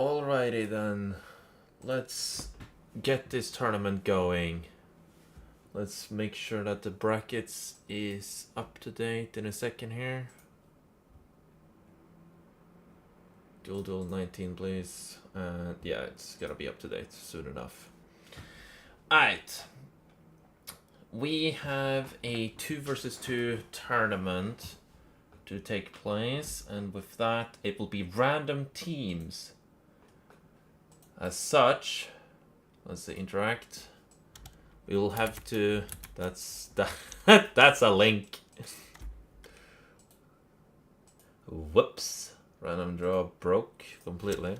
Alrighty then, let's get this tournament going. Let's make sure that the brackets is up to date in a second here. Dual Duel 19, please. And yeah, it's gotta be up to date soon enough. Alright. We have a 2 versus 2 tournament to take place, and with that, it will be random teams. As such, let's say interact. We will have to. That's a link. Whoops! Random draw broke completely.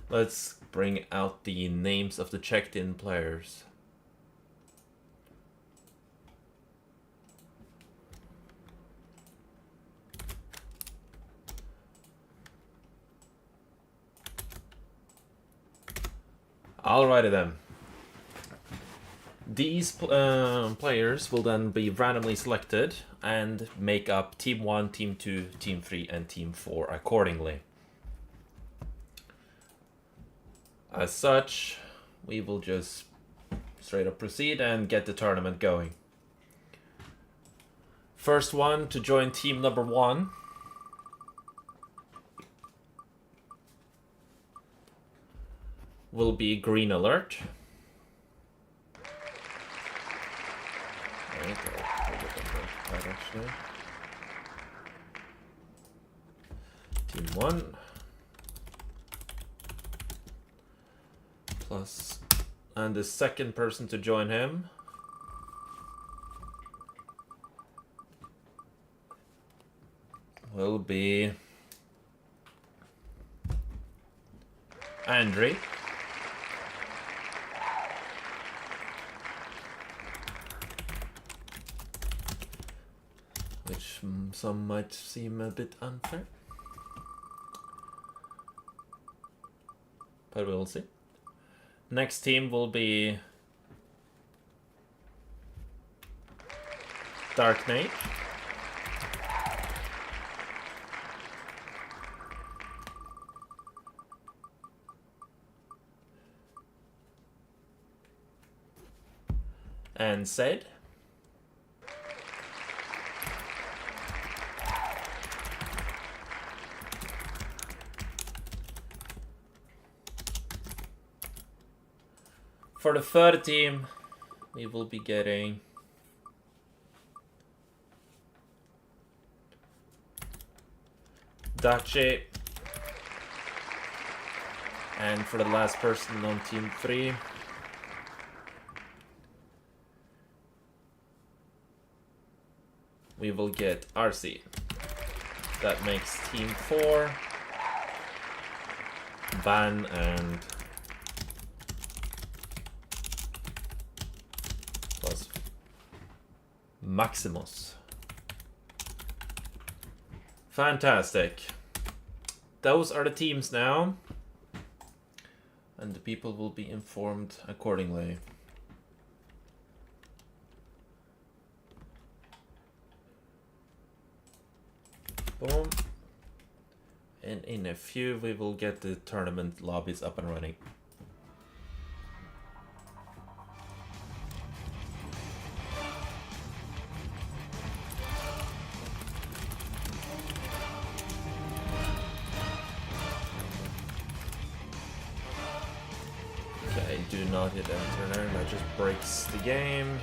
Let's bring out the names of the checked-in players. Alrighty then. These players will then be randomly selected and make up Team 1, Team 2, Team 3, and Team 4 accordingly. As such, we will just straight up proceed and get the tournament going. First one to join team number 1. Will be green alert. Right, actually. Team 1 plus, and the second person to join him will be Andre. Which some might seem a bit unfair, but we'll see. Next team will be Dark Knight. And Said. For the third team, we will be getting Dachi. And for the last person on team 3, we will get RC. That makes team 4 Van and plus Maximus. Fantastic. Those are the teams now, and the people will be informed accordingly. Boom. And in a few, we will get the tournament lobbies up and running. Okay, do not hit enter there, that just breaks the game.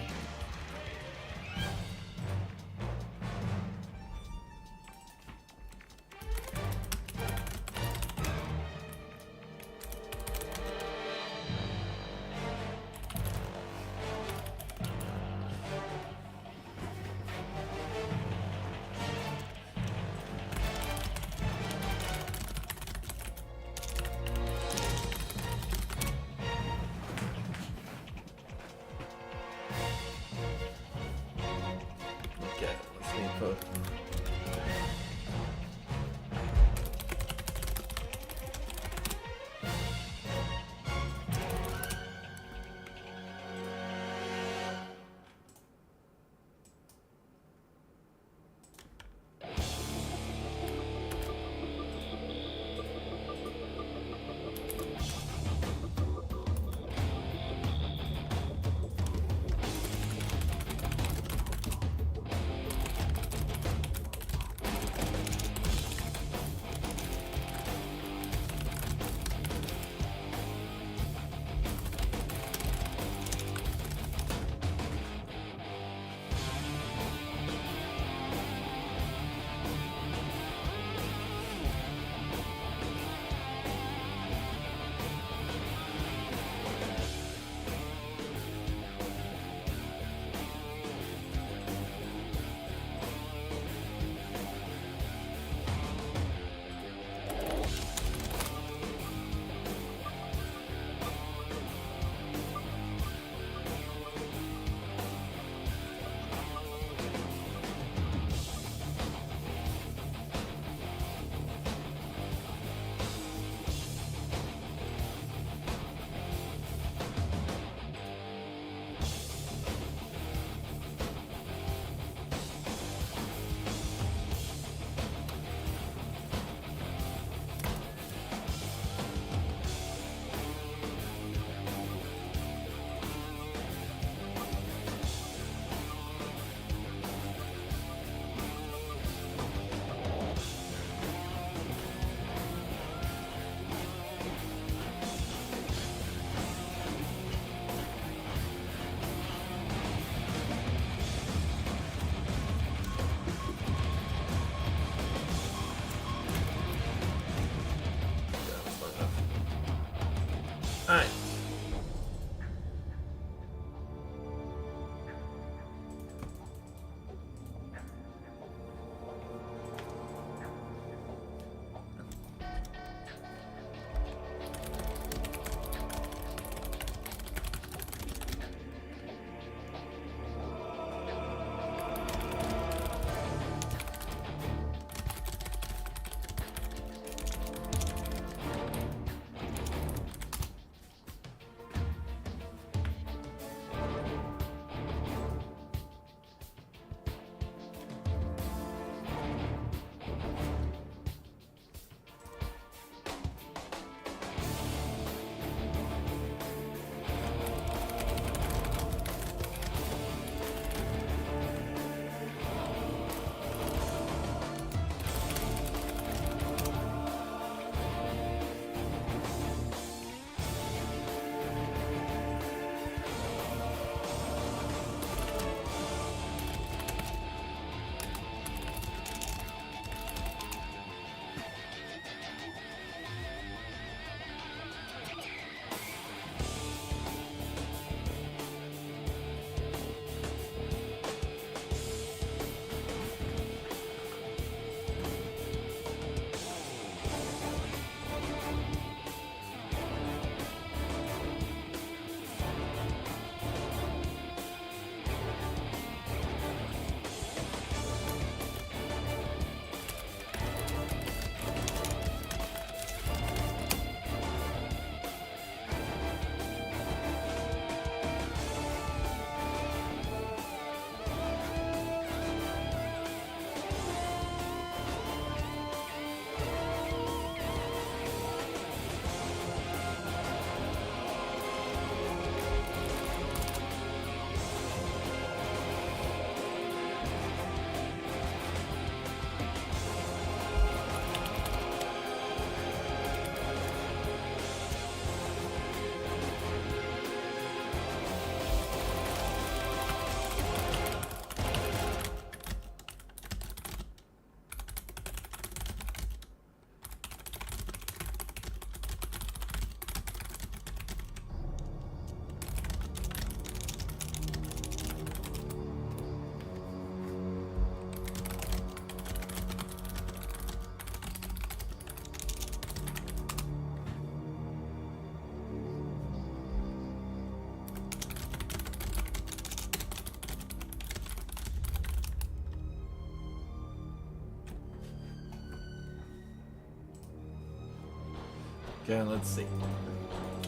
Okay, let's see.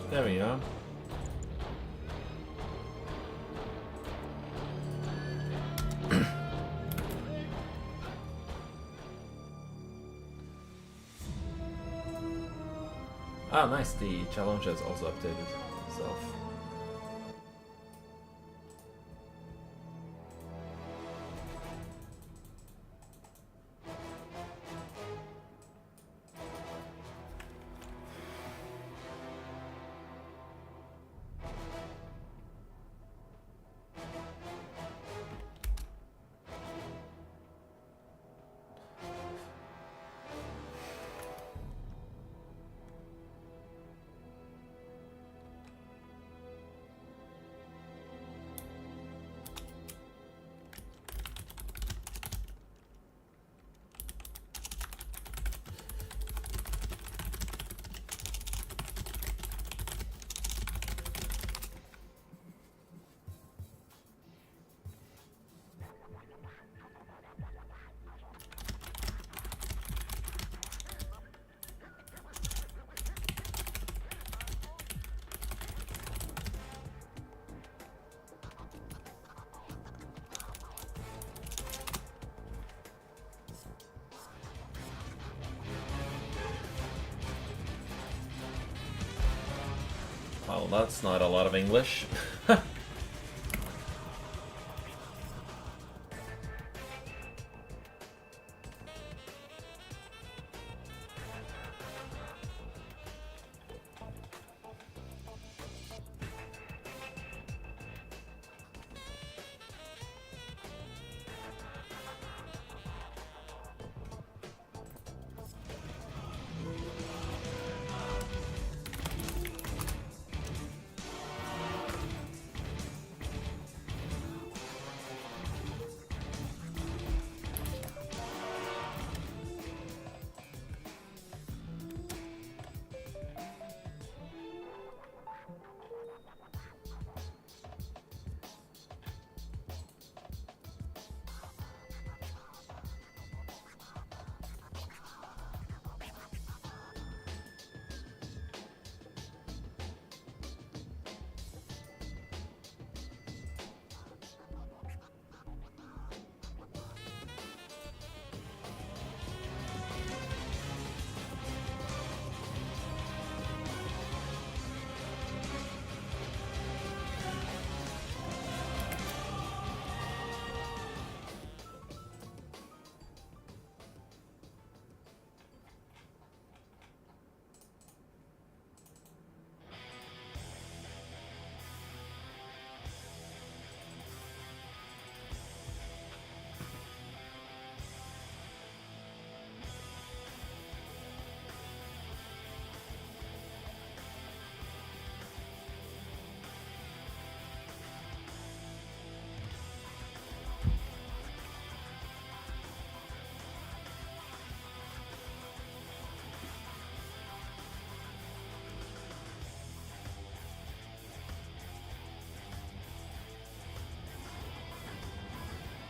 There we go. Ah, nice. The challenge has also updated itself. Well, that's not a lot of English.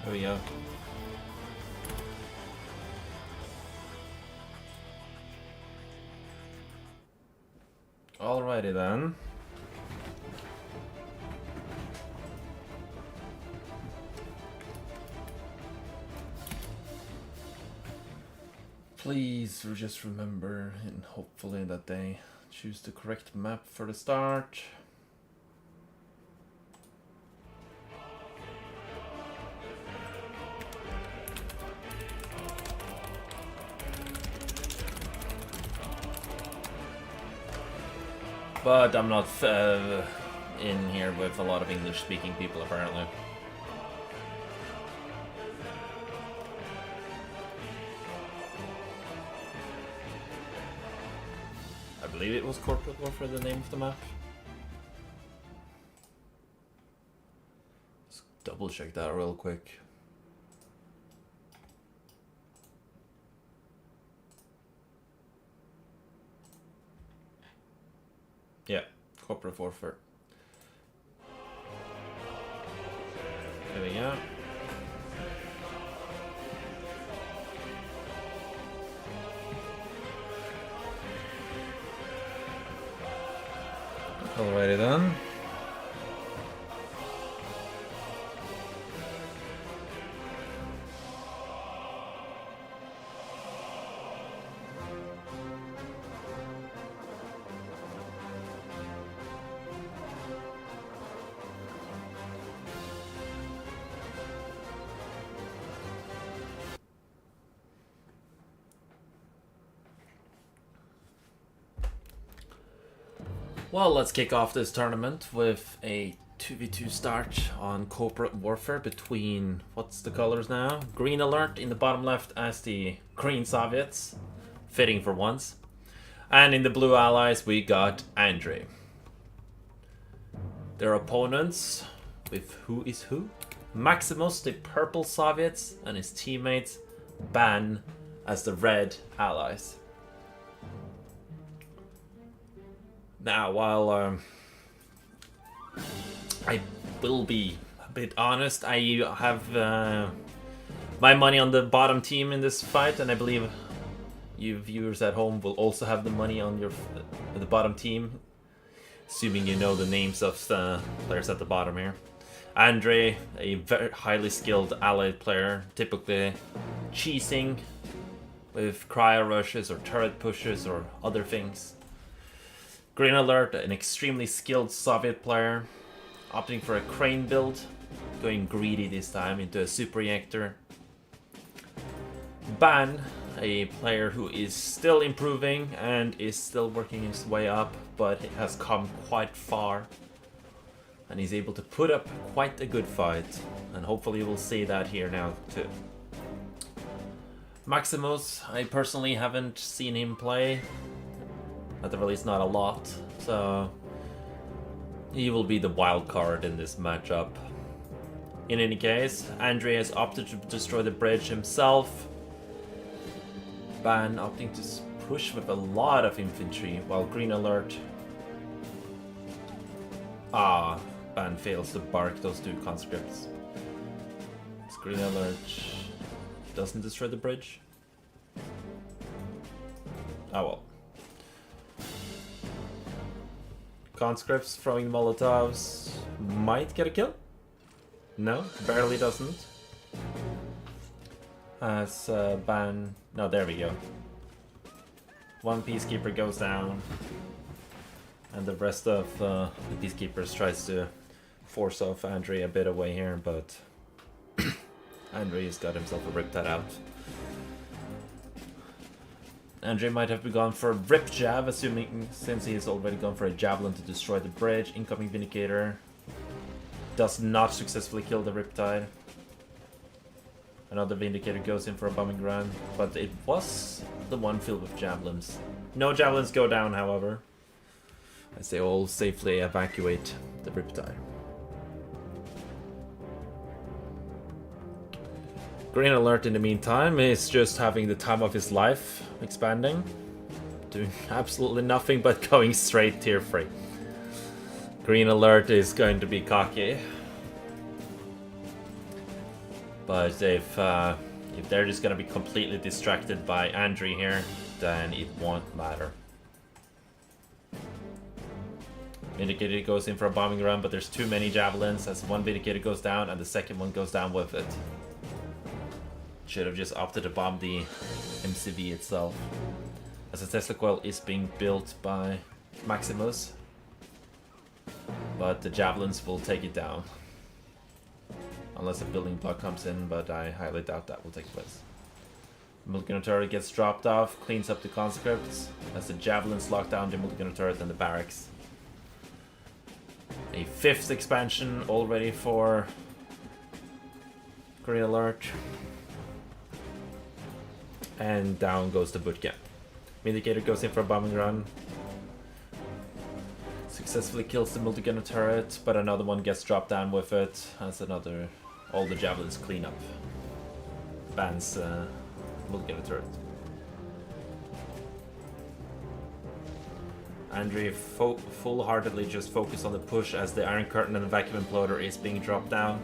There we go. Alrighty then. Please just remember and hopefully that they choose the correct map for the start. But I'm not in here with a lot of English-speaking people, apparently. I believe it was Corporate Warfare, the name of the map. Let's double check that real quick. Yeah, Corporate Warfare. There we go. Alrighty then. Well, let's kick off this tournament with a 2v2 start on corporate warfare between, what's the colors now? Green alert in the bottom left as the Green Soviets, fitting for once. And in the blue allies we got Andre. Their opponents, with who is who? Maximus, the purple Soviets, and his teammates, Ban, as the red allies. Now, while I will be a bit honest, I have my money on the bottom team in this fight, and I believe you viewers at home will also have the money on the bottom team, assuming you know the names of the players at the bottom here. Andre, a very highly skilled allied player, typically cheesing with cryo rushes or turret pushes or other things. Green Alert, an extremely skilled Soviet player, opting for a crane build, going greedy this time into a super reactor. Ban, a player who is still improving and is still working his way up, but has come quite far. And he's able to put up quite a good fight, and hopefully we'll see that here now too. Maximus, I personally haven't seen him play. At the very least, not a lot, so he will be the wild card in this matchup. In any case, Andre has opted to destroy the bridge himself. Ban opting to push with a lot of infantry, while Green Alert... Ban fails to bark those two conscripts. Green Alert doesn't destroy the bridge. Oh well. Conscripts throwing Molotovs might get a kill. No, barely doesn't. As Ban... No, there we go. One Peacekeeper goes down. And the rest of the Peacekeepers tries to force off Andre a bit away here, but Andre's got himself a Riptide out. Andre might have gone for a Rip Jab, assuming since he has already gone for a Javelin to destroy the bridge. Incoming Vindicator does not successfully kill the Riptide. Another Vindicator goes in for a bombing run, but it was the one filled with Javelins. No Javelins go down, however, as they all safely evacuate the Riptide. Green Alert, in the meantime, is just having the time of his life, expanding, doing absolutely nothing but going straight tier 3. Green Alert is going to be cocky, but if they're just going to be completely distracted by Andre here, then it won't matter. Vindicator goes in for a bombing run, but there's too many Javelins as one Vindicator goes down and the second one goes down with it. Should have just opted to bomb the MCV itself, as a Tesla coil is being built by Maximus, but the Javelins will take it down. Unless a building block comes in, but I highly doubt that will take place. Multigunner turret gets dropped off, cleans up the conscripts, as the Javelins lock down the multigunner turret and the barracks. A 5th expansion already for Green Alert. And down goes the bootcamp. Vindicator goes in for a bombing run. Successfully kills the multigunner turret, but another one gets dropped down with it. As all the Javelins clean up Ban's multigunner turret. Andre full-heartedly just focus on the push as the Iron Curtain and the Vacuum Imploder is being dropped down.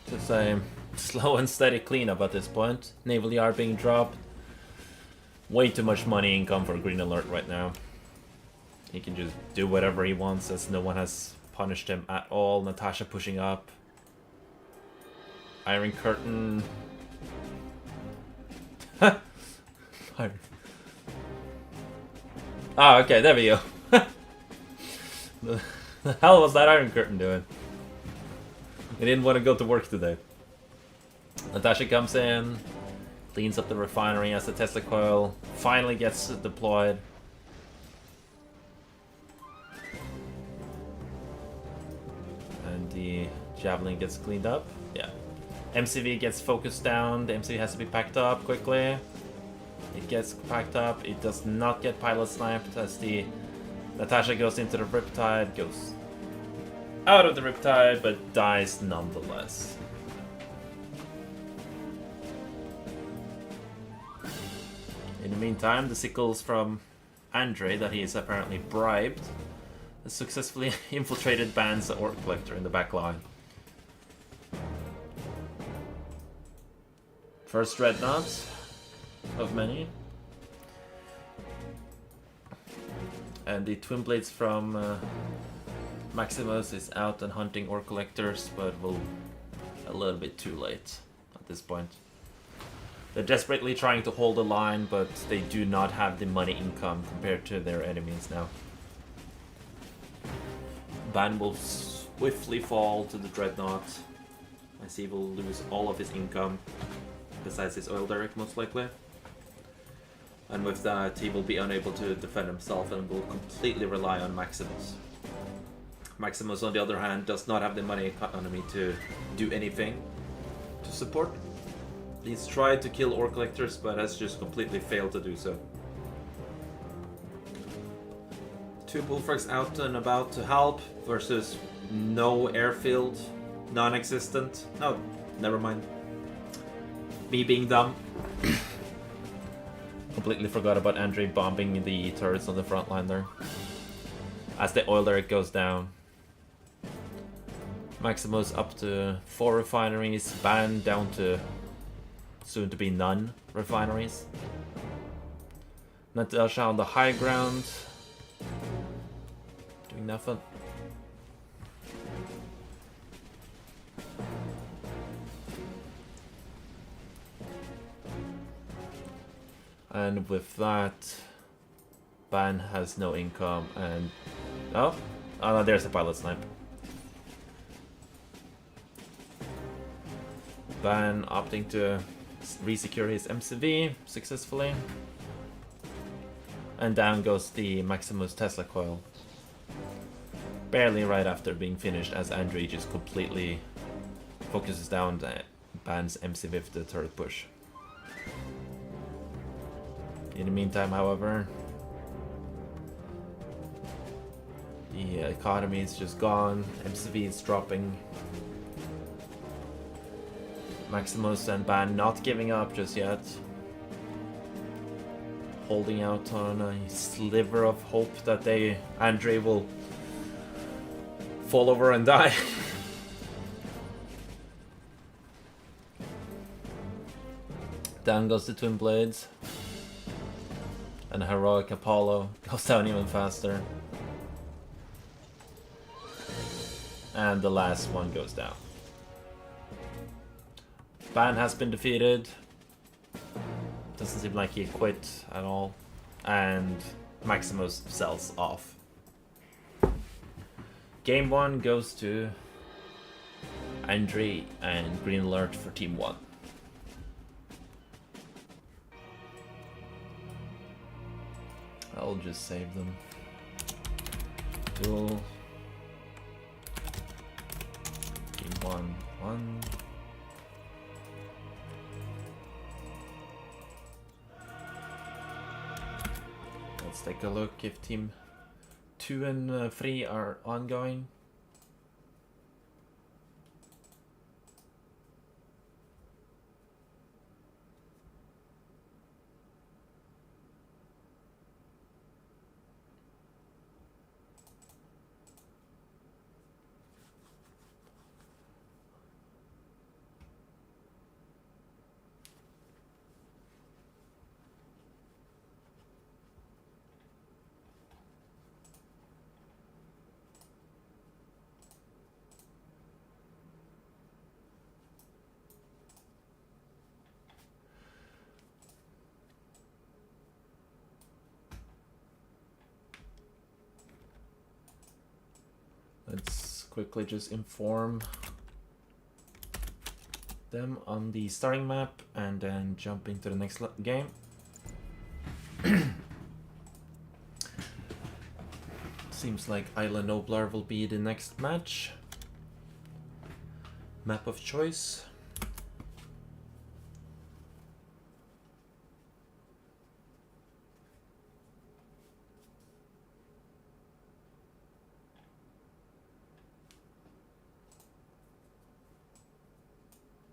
Just a slow and steady cleanup at this point. Naval Yard being dropped. Way too much money income for Green Alert right now. He can just do whatever he wants as no one has punished him at all. Natasha pushing up. Iron Curtain. Ah, okay, there we go. The hell was that Iron Curtain doing? He didn't want to go to work today. Natasha comes in, cleans up the refinery as the Tesla coil finally gets deployed. And the Javelin gets cleaned up. Yeah. MCV gets focused down. The MCV has to be packed up quickly. It gets packed up. It does not get pilot sniped as the Natasha goes into the Riptide, goes out of the Riptide, but dies nonetheless. In the meantime, the sickles from Andre that he is apparently bribed has successfully infiltrated Ban's Ore Collector in the back line. First Dreadnought of many. And the Twin Blades from Maximus is out and hunting Ore Collectors, but will a little bit too late at this point. They're desperately trying to hold the line, but they do not have the money income compared to their enemies now. Ban will swiftly fall to the Dreadnought, as he will lose all of his income, besides his oil derrick most likely. And with that, he will be unable to defend himself and will completely rely on Maximus. Maximus, on the other hand, does not have the money economy to do anything to support. He's tried to kill Ore Collectors, but has just completely failed to do so. Two Bullfrogs out and about to help versus no airfield, non-existent. No, never mind. Me being dumb. Completely forgot about Andre bombing the turrets on the front line there. As the oil derrick goes down. Maximus up to 4 refineries, Ban down to soon to be none refineries. Natasha on the high ground. Doing nothing. And with that, Ban has no income and... Oh no, there's a pilot snipe. Ban opting to resecure his MCV successfully. And down goes the Maximus Tesla coil. Barely right after being finished, as Andre just completely focuses down Ban's MCV with the turret push. In the meantime, however, the economy is just gone, MCV is dropping. Maximus and Ban not giving up just yet. Holding out on a sliver of hope that Andre will fall over and die. Down goes the Twin Blades. And Heroic Apollo goes down even faster. And the last one goes down. Ban has been defeated. Doesn't seem like he quit at all. And Maximus sells off. Game 1 goes to Andre and Green Alert for Team 1. I'll just save them. Duel. Team 1, 1. Let's take a look if Team 2 and 3 are ongoing. Let's quickly just inform them on the starting map and then jump into the next game. Seems like Isla Noblar will be the next match. Map of choice.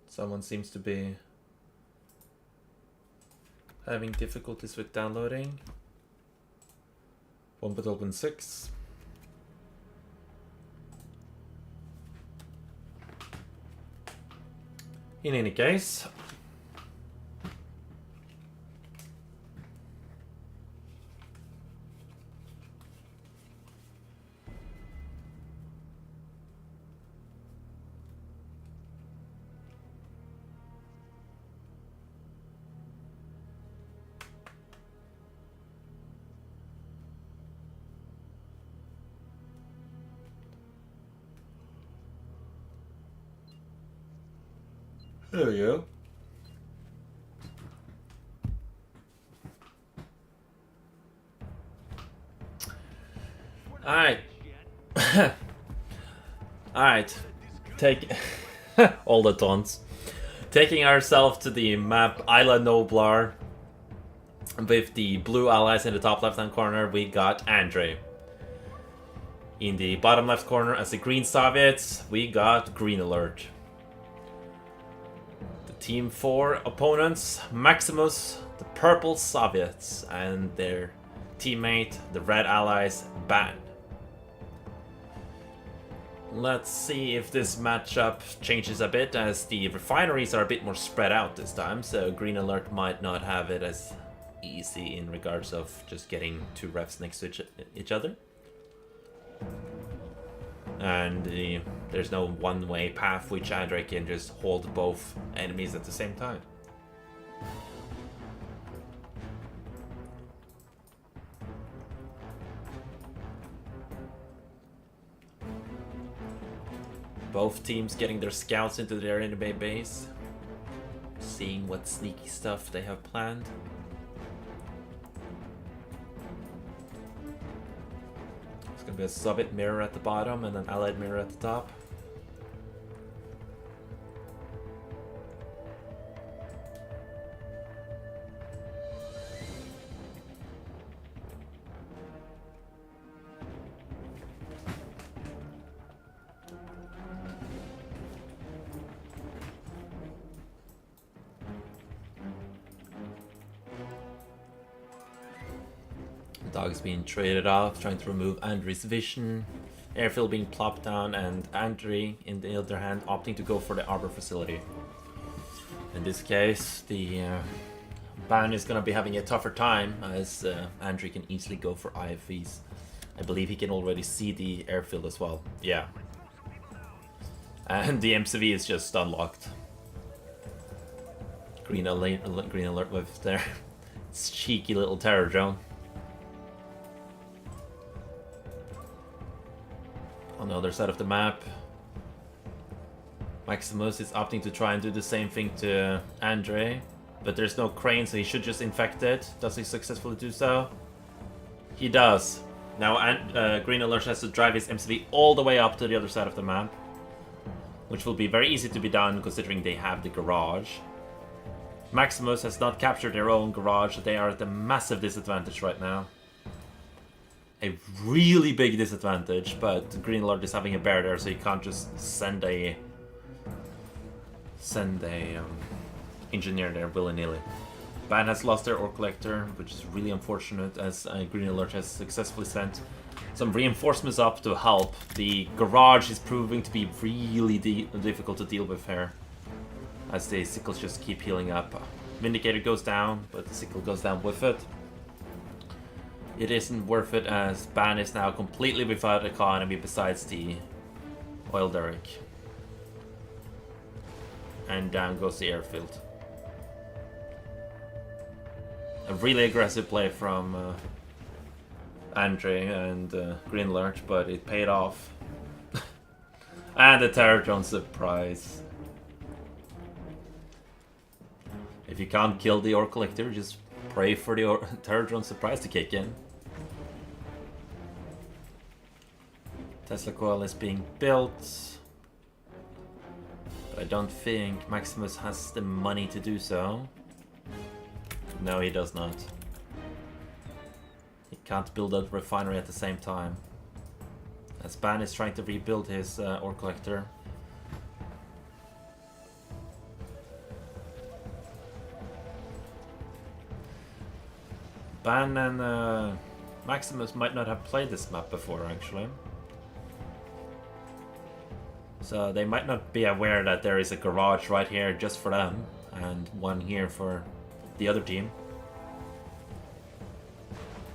Someone seems to be having difficulties with downloading. 1.6. In any case, there we go. Alright. Alright. Take all the taunts. Taking ourselves to the map Isla Noblar. With the blue allies in the top left hand corner, we got Andre. In the bottom left corner, as the green Soviets, we got Green Alert. Team 4 opponents, Maximus, the purple Soviets, and their teammate, the red allies, Ban. Let's see if this matchup changes a bit, as the refineries are a bit more spread out this time, so Green Alert might not have it as easy in regards of just getting two refs next to each other. And there's no one-way path which Andre can just hold both enemies at the same time. Both teams getting their scouts into their enemy base, seeing what sneaky stuff they have planned. It's gonna be a Soviet mirror at the bottom and an Allied mirror at the top. Dogs being traded off, trying to remove Andri's vision. Airfield being plopped down, and Andri, in the other hand, opting to go for the arbor facility. In this case, the Ban is going to be having a tougher time, as Andri can easily go for IFVs. I believe he can already see the airfield as well. Yeah. And the MCV is just unlocked. Green alert with their cheeky little terror drone. On the other side of the map, Maximus is opting to try and do the same thing to Andre, but there's no crane, so he should just infect it. Does he successfully do so? He does. Now Green Alert has to drive his MCV all the way up to the other side of the map, which will be very easy to be done considering they have the garage. Maximus has not captured their own garage, so they are at a massive disadvantage right now. A really big disadvantage, but Green Alert is having a bear there, so you can't just send a engineer there willy-nilly. Ban has lost their ore collector, which is really unfortunate, as Green Alert has successfully sent some reinforcements up to help. The garage is proving to be really difficult to deal with here, as the sickles just keep healing up. Vindicator goes down, but the sickle goes down with it. It isn't worth it, as Ban is now completely without economy besides the oil derrick. And down goes the airfield. A really aggressive play from Andre and Green Alert, but it paid off. And the Terror Drone surprise. If you can't kill the Ore Collector, just pray for the Terror Drone surprise to kick in. Tesla Coil is being built. But I don't think Maximus has the money to do so. No, he does not. He can't build a refinery at the same time. As Ban is trying to rebuild his Ore Collector. Ban and Maximus might not have played this map before, actually. So they might not be aware that there is a garage right here just for them, and one here for the other team.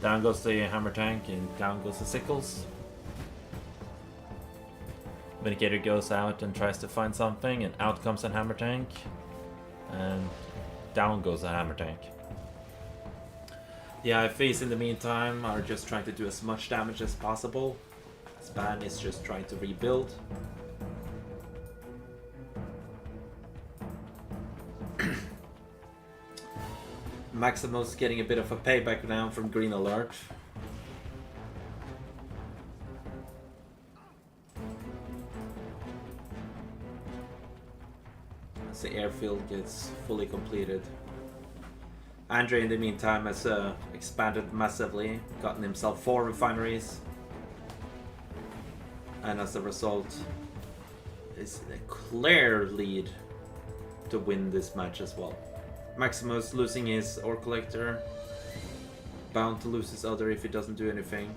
Down goes the Hammer Tank, and down goes the Sickles. Vindicator goes out and tries to find something, and out comes a Hammer Tank. And down goes the Hammer Tank. The IFVs in the meantime are just trying to do as much damage as possible. Span is just trying to rebuild. Maximus getting a bit of a payback now from Green Alert. As the airfield gets fully completed. Andre in the meantime has expanded massively, gotten himself 4 refineries. And as a result, is a clear lead to win this match as well. Maximus losing his Ore Collector, bound to lose his other if he doesn't do anything.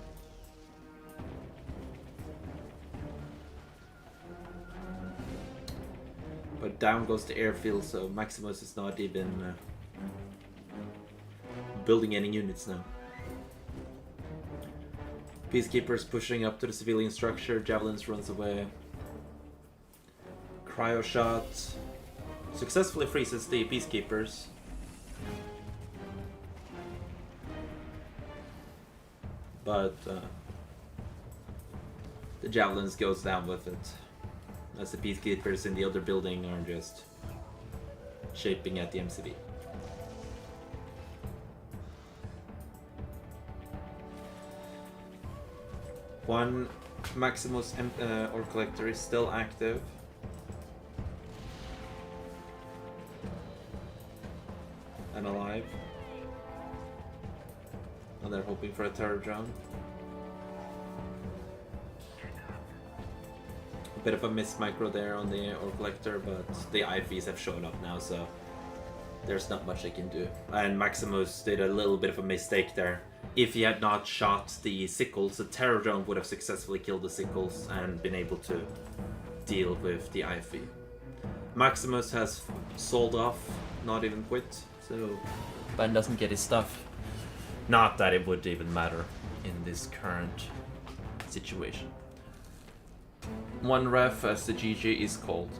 But down goes the airfield, so Maximus is not even building any units now. Peacekeepers pushing up to the civilian structure, Javelins runs away. Cryo shot successfully freezes the Peacekeepers. But the Javelins goes down with it. As the Peacekeepers in the other building are just shaping at the MCV. One Maximus Ore Collector is still active. And alive. And they're hoping for a Terror Drone. A bit of a missed micro there on the Ore Collector, but the IVs have shown up now, so there's not much they can do. And Maximus did a little bit of a mistake there. If he had not shot the Sickles, the Terror Drone would have successfully killed the Sickles and been able to deal with the IV. Maximus has sold off, not even quit, so Ben doesn't get his stuff. Not that it would even matter in this current situation. One ref as the GG is called.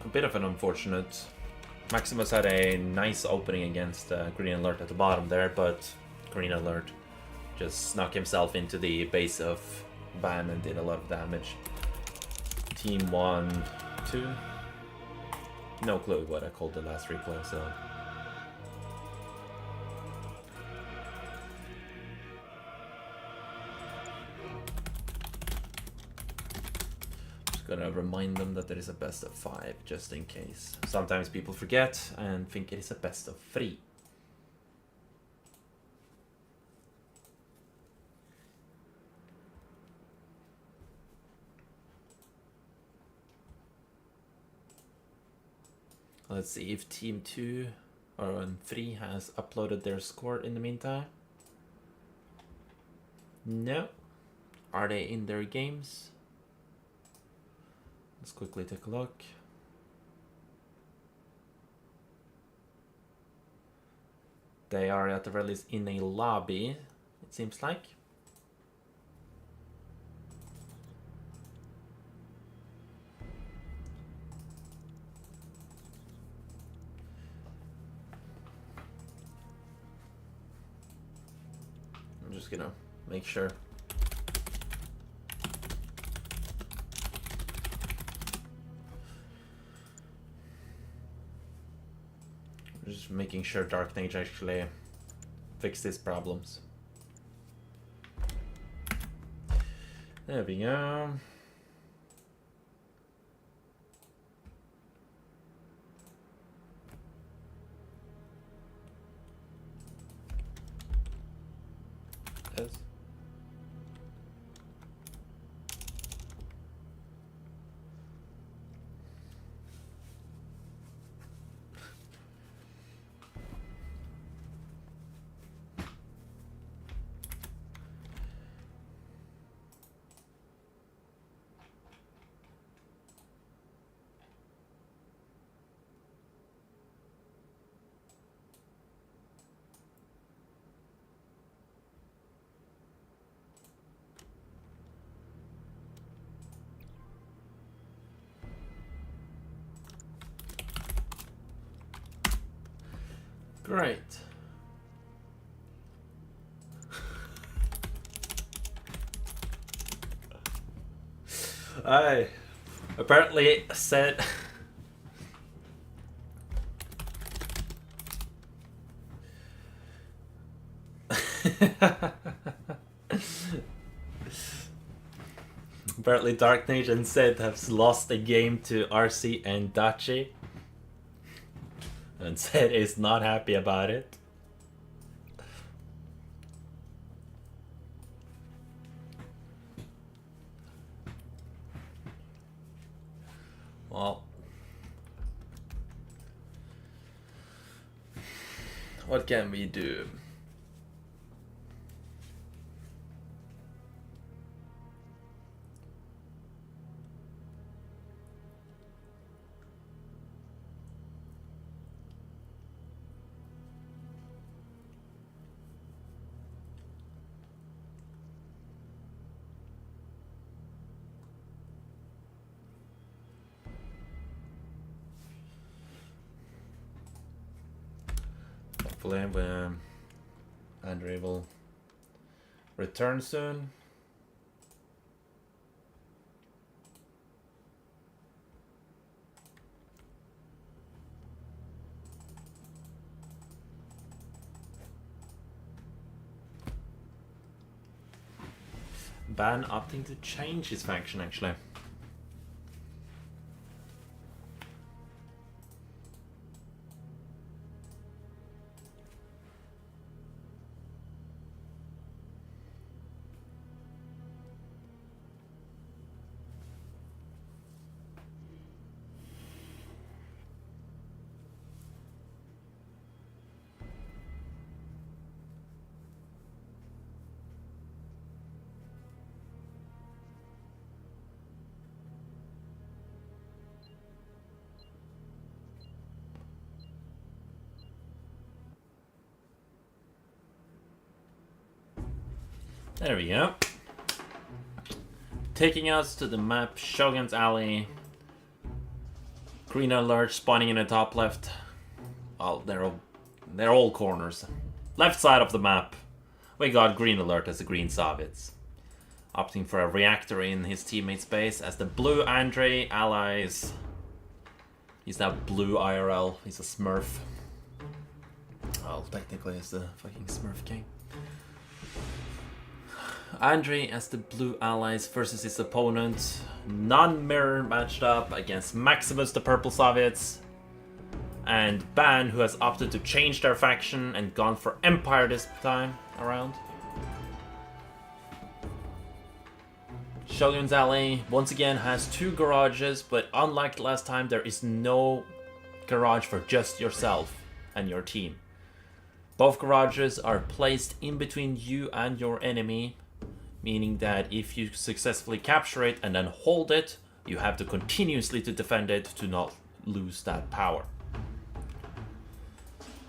A bit of an unfortunate. Maximus had a nice opening against Green Alert at the bottom there, but Green Alert just snuck himself into the base of Van and did a lot of damage. Team 1, 2. No clue what I called the last replay, so. Just gonna remind them that there is a best of 5, just in case. Sometimes people forget and think it is a best of 3. Let's see if Team 2 or 3 has uploaded their score in the meantime. No. Are they in their games? Let's quickly take a look. They are at the very least in a lobby, it seems like. Just gonna make sure. Just making sure Dark Mage actually fix these problems. There we go. Yes. Great. I apparently said apparently Dark Nation said has lost a game to RC and Dachi and said is not happy about it. Well, what can we do? Hopefully, Andre will return soon. Ban opting to change his faction, actually. There we go. Taking us to the map, Shogun's Alley. Green alert spawning in the top left. Oh, they're all corners. Left side of the map. We got green alert as the green Soviets. Opting for a reactor in his teammate's base as the blue Andre allies. He's now blue IRL. He's a Smurf. Well, technically he's the fucking Smurf king. Andre as the blue allies versus his opponent. Non-mirror matched up against Maximus, the purple Soviets. And Ban, who has opted to change their faction and gone for Empire this time around. Shogun's Alley once again has 2 garages, but unlike last time, there is no garage for just yourself and your team. Both garages are placed in between you and your enemy, meaning that if you successfully capture it and then hold it, you have to continuously to defend it to not lose that power.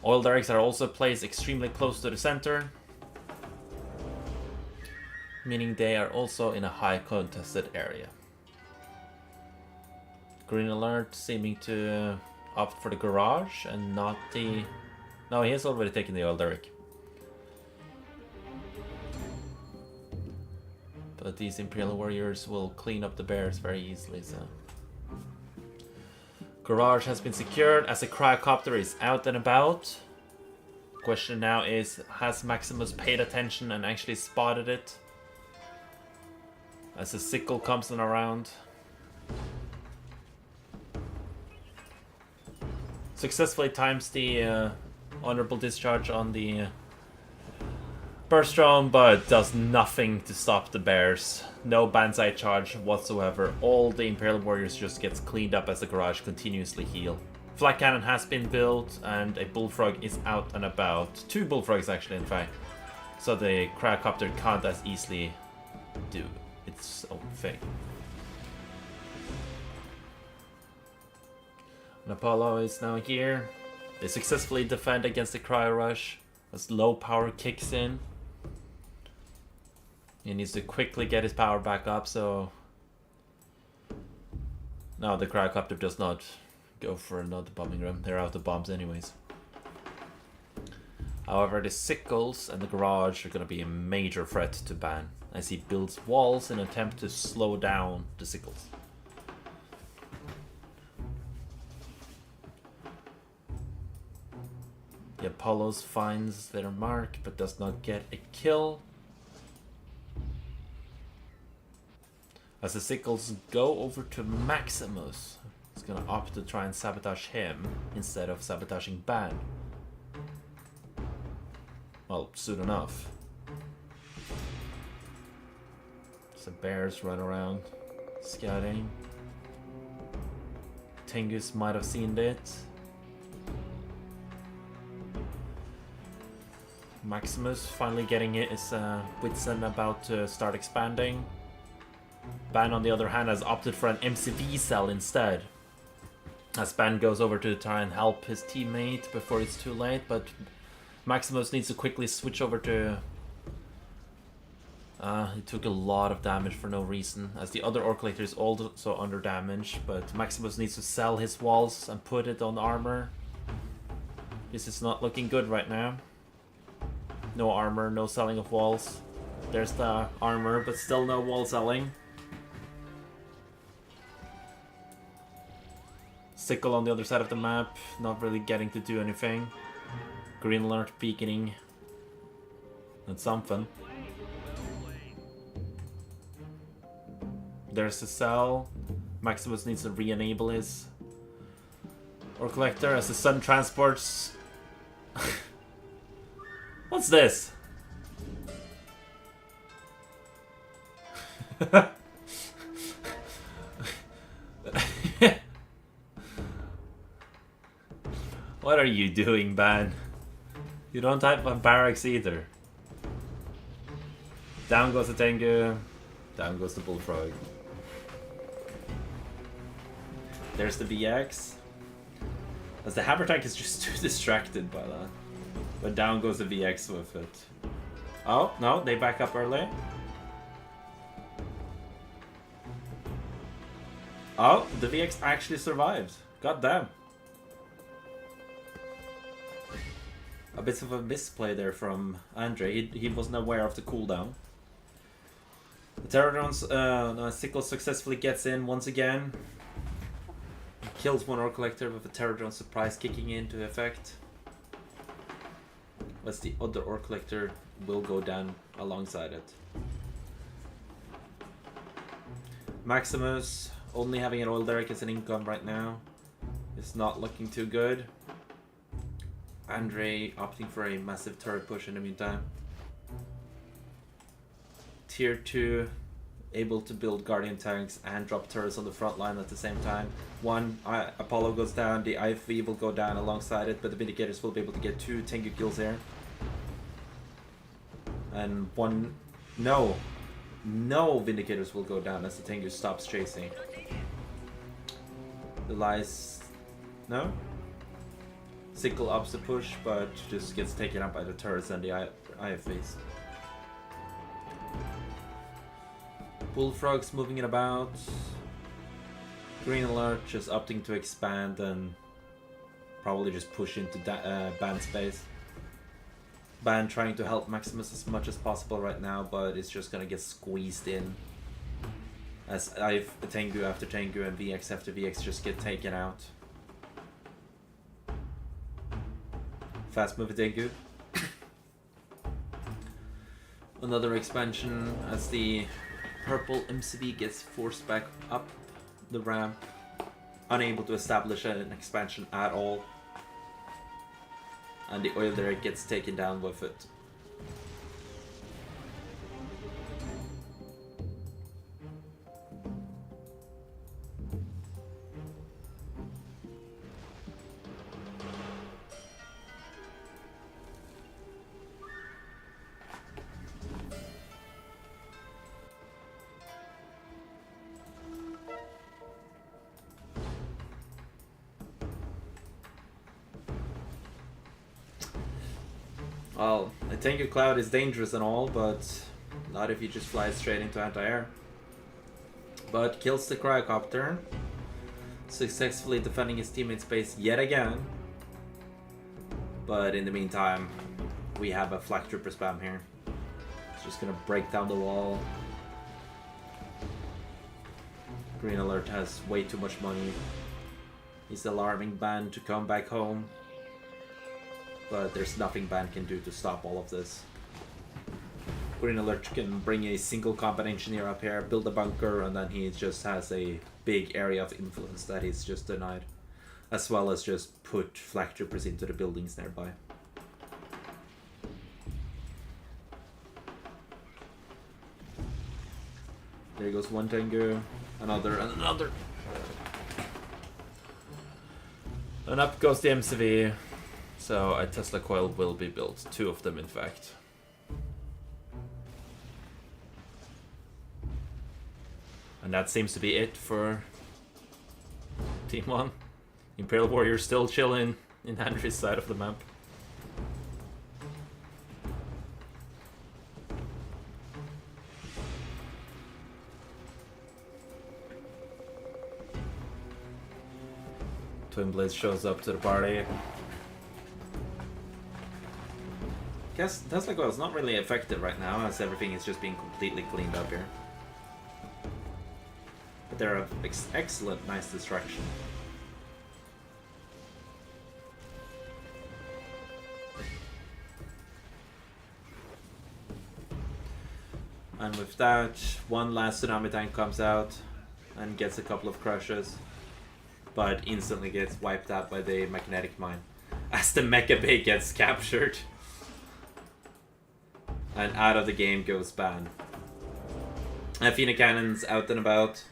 Oil derricks are also placed extremely close to the center, meaning they are also in a high contested area. Green alert seeming to opt for the garage and not the... No, he has already taken the oil derrick. But these Imperial Warriors will clean up the bears very easily, so... Garage has been secured as the Cryocopter is out and about. Question now is, has Maximus paid attention and actually spotted it? As the sickle comes in around. Successfully times the honorable discharge on the Burstrom, but does nothing to stop the bears. No Banzai charge whatsoever. All the Imperial Warriors just gets cleaned up as the garage continuously heal. Flak cannon has been built and a bullfrog is out and about. 2 bullfrogs actually, in fact. So the Cryocopter can't as easily do its own thing. And Apollo is now here. They successfully defend against the Cryo Rush as low power kicks in. He needs to quickly get his power back up, so... No, the Cryocopter does not go for another bombing run. They're out of bombs anyways. However, the sickles and the garage are going to be a major threat to Ban, as he builds walls in an attempt to slow down the sickles. The Apollos finds their mark, but does not get a kill. As the sickles go over to Maximus, he's gonna opt to try and sabotage him instead of sabotaging Ban. Well, soon enough. Some bears run around, scouting. Tengus might have seen it. Maximus finally getting his wits end about to start expanding. Ban, on the other hand, has opted for an MCV cell instead. As Ban goes over to try and help his teammate before it's too late, but Maximus needs to quickly switch over to... he took a lot of damage for no reason, as the other Orc Collector is also under damage, but Maximus needs to sell his walls and put it on armor. This is not looking good right now. No armor, no selling of walls. There's the armor, but still no wall selling. Sickle on the other side of the map, not really getting to do anything. Green alert beaconing. That's something. There's the cell. Maximus needs to re-enable his Orc Collector as the sun transports. What's this? What are you doing, Ban? You don't have a barracks either. Down goes the Tengu. Down goes the Bullfrog. There's the VX. As the Hammer Tank is just too distracted by that. But down goes the VX with it. Oh, no, they back up early. Oh, the VX actually survived. God damn. A bit of a misplay there from Andre. He wasn't aware of the cooldown. The Terradron's Sickle successfully gets in once again. Kills one Orc Collector with a Terradron surprise kicking into effect. As the other Orc Collector will go down alongside it. Maximus, only having an oil derrick as an income right now, is not looking too good. Andre opting for a massive turret push in the meantime. Tier 2, able to build Guardian tanks and drop turrets on the front line at the same time. One, Apollo goes down, the IFV will go down alongside it, but the Vindicators will be able to get 2 Tengu kills here. And one, no Vindicators will go down as the Tengu stops chasing. The Lies, no? Sickle ups the push, but just gets taken up by the turrets and the IFVs. Bullfrogs moving it about. Green alert just opting to expand and probably just push into band space. Ban trying to help Maximus as much as possible right now, but it's just gonna get squeezed in. As Tengu after Tengu and VX after VX just get taken out. Fast moving Tengu. Another expansion as the purple MCV gets forced back up the ramp. Unable to establish an expansion at all. And the oil there gets taken down with it. Well, a Tengu Cloud is dangerous and all, but not if you just fly straight into anti-air. But kills the Cryocopter, successfully defending his teammate's base yet again. But in the meantime, we have a Flak Trooper spam here. It's just gonna break down the wall. Green Alert has way too much money. He's alarming Ban to come back home. But there's nothing Ban can do to stop all of this. Green Alert can bring a single combat engineer up here, build a bunker, and then he just has a big area of influence that he's just denied. As well as just put Flak Troopers into the buildings nearby. There goes one Tengu, another, and another. And up goes the MCV. So a Tesla coil will be built. 2 of them, in fact. And that seems to be it for Team 1. Imperial Warrior still chilling in Henry's side of the map. Twin Blades shows up to the party. Guess Tesla Coil is not really effective right now, as everything is just being completely cleaned up here. But they're of excellent, nice distraction. And with that, one last Tsunami Tank comes out and gets a couple of crushes, but instantly gets wiped out by the Magnetic Mine as the Mecha Bay gets captured. And out of the game goes Ban. Athena Cannon's out and about.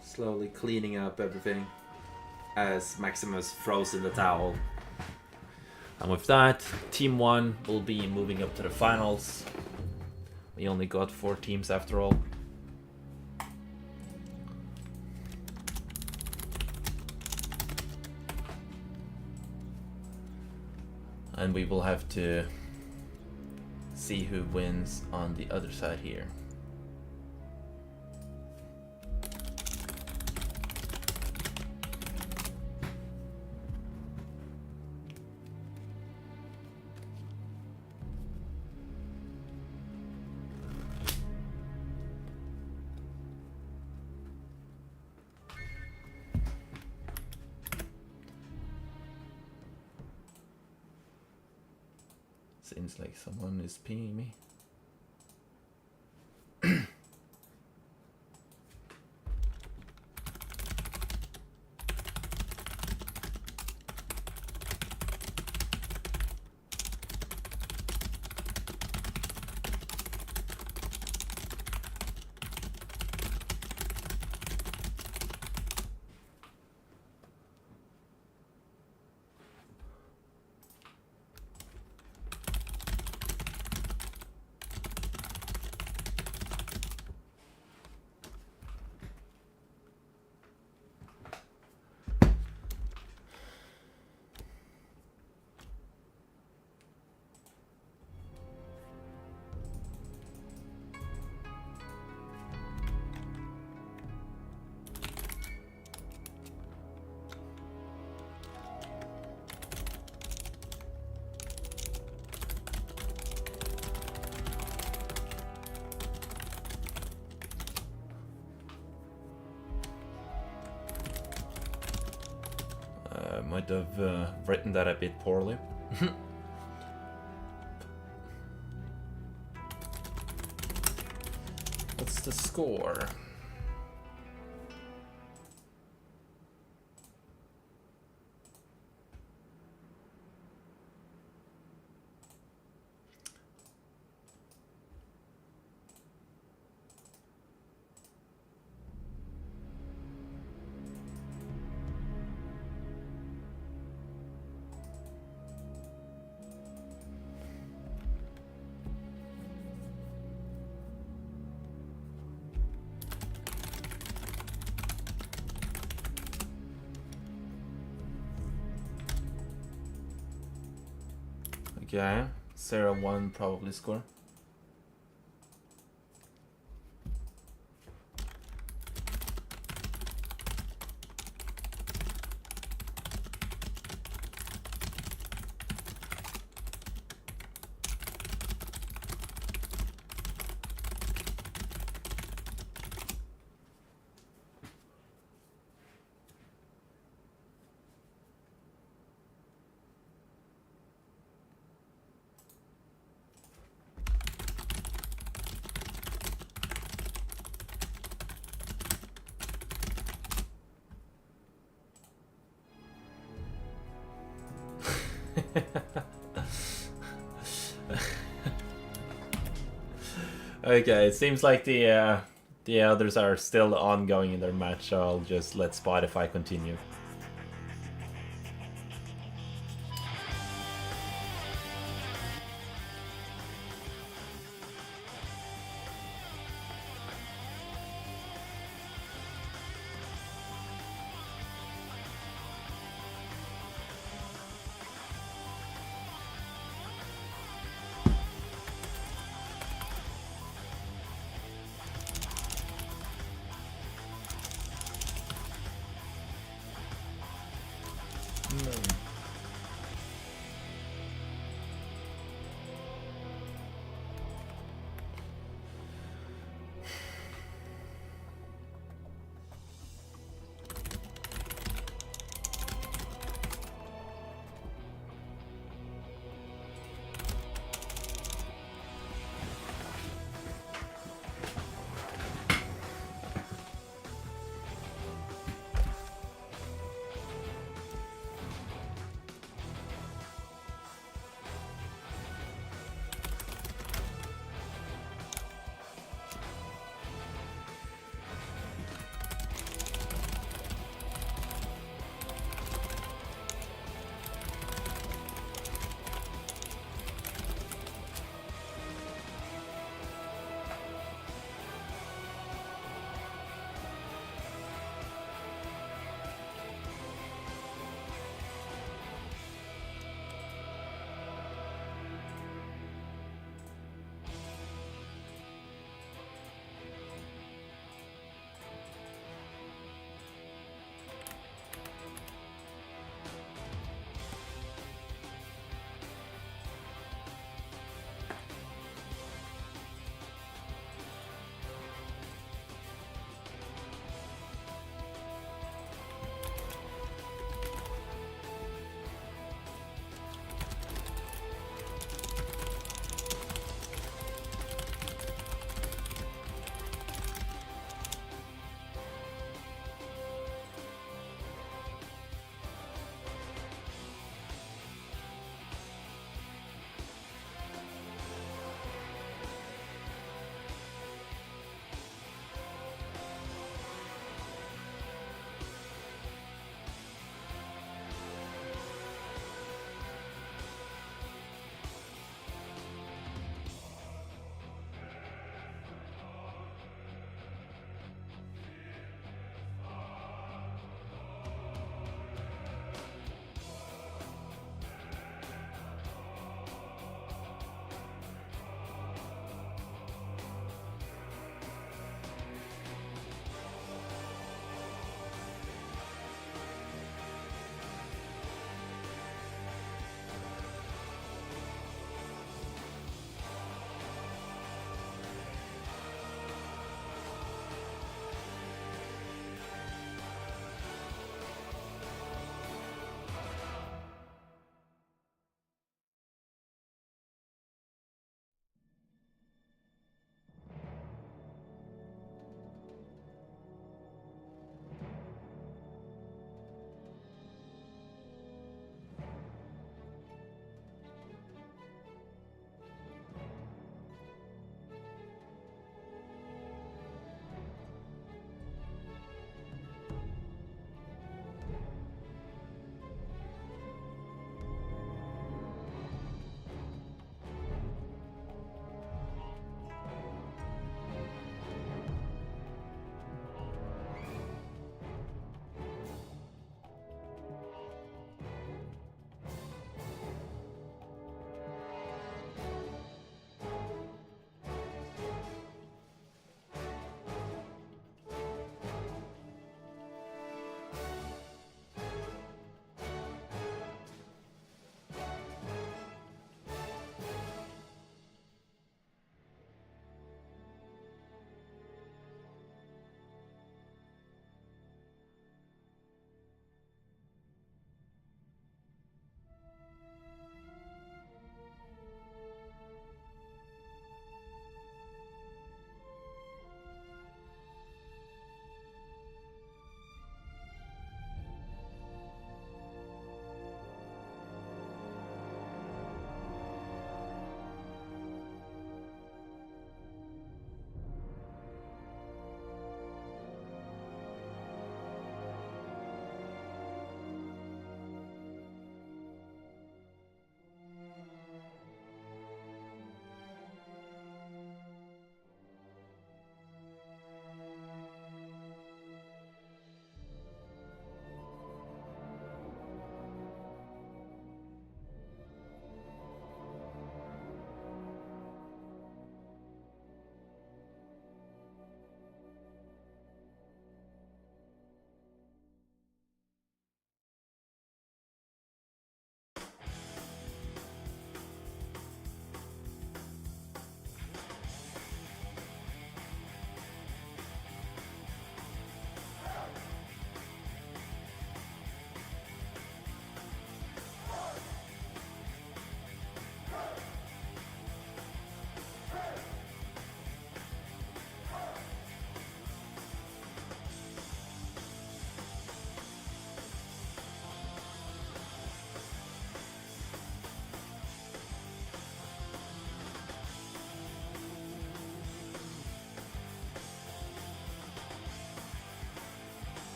Slowly cleaning up everything as Maximus throws in the towel. And with that, Team 1 will be moving up to the finals. We only got 4 teams after all. And we will have to see who wins on the other side here. Seems like someone is pinging me. might have written that a bit poorly. What's the score? Okay, 0-1 probably score. Okay, it seems like the others are still ongoing in their match, so I'll just let Spotify continue.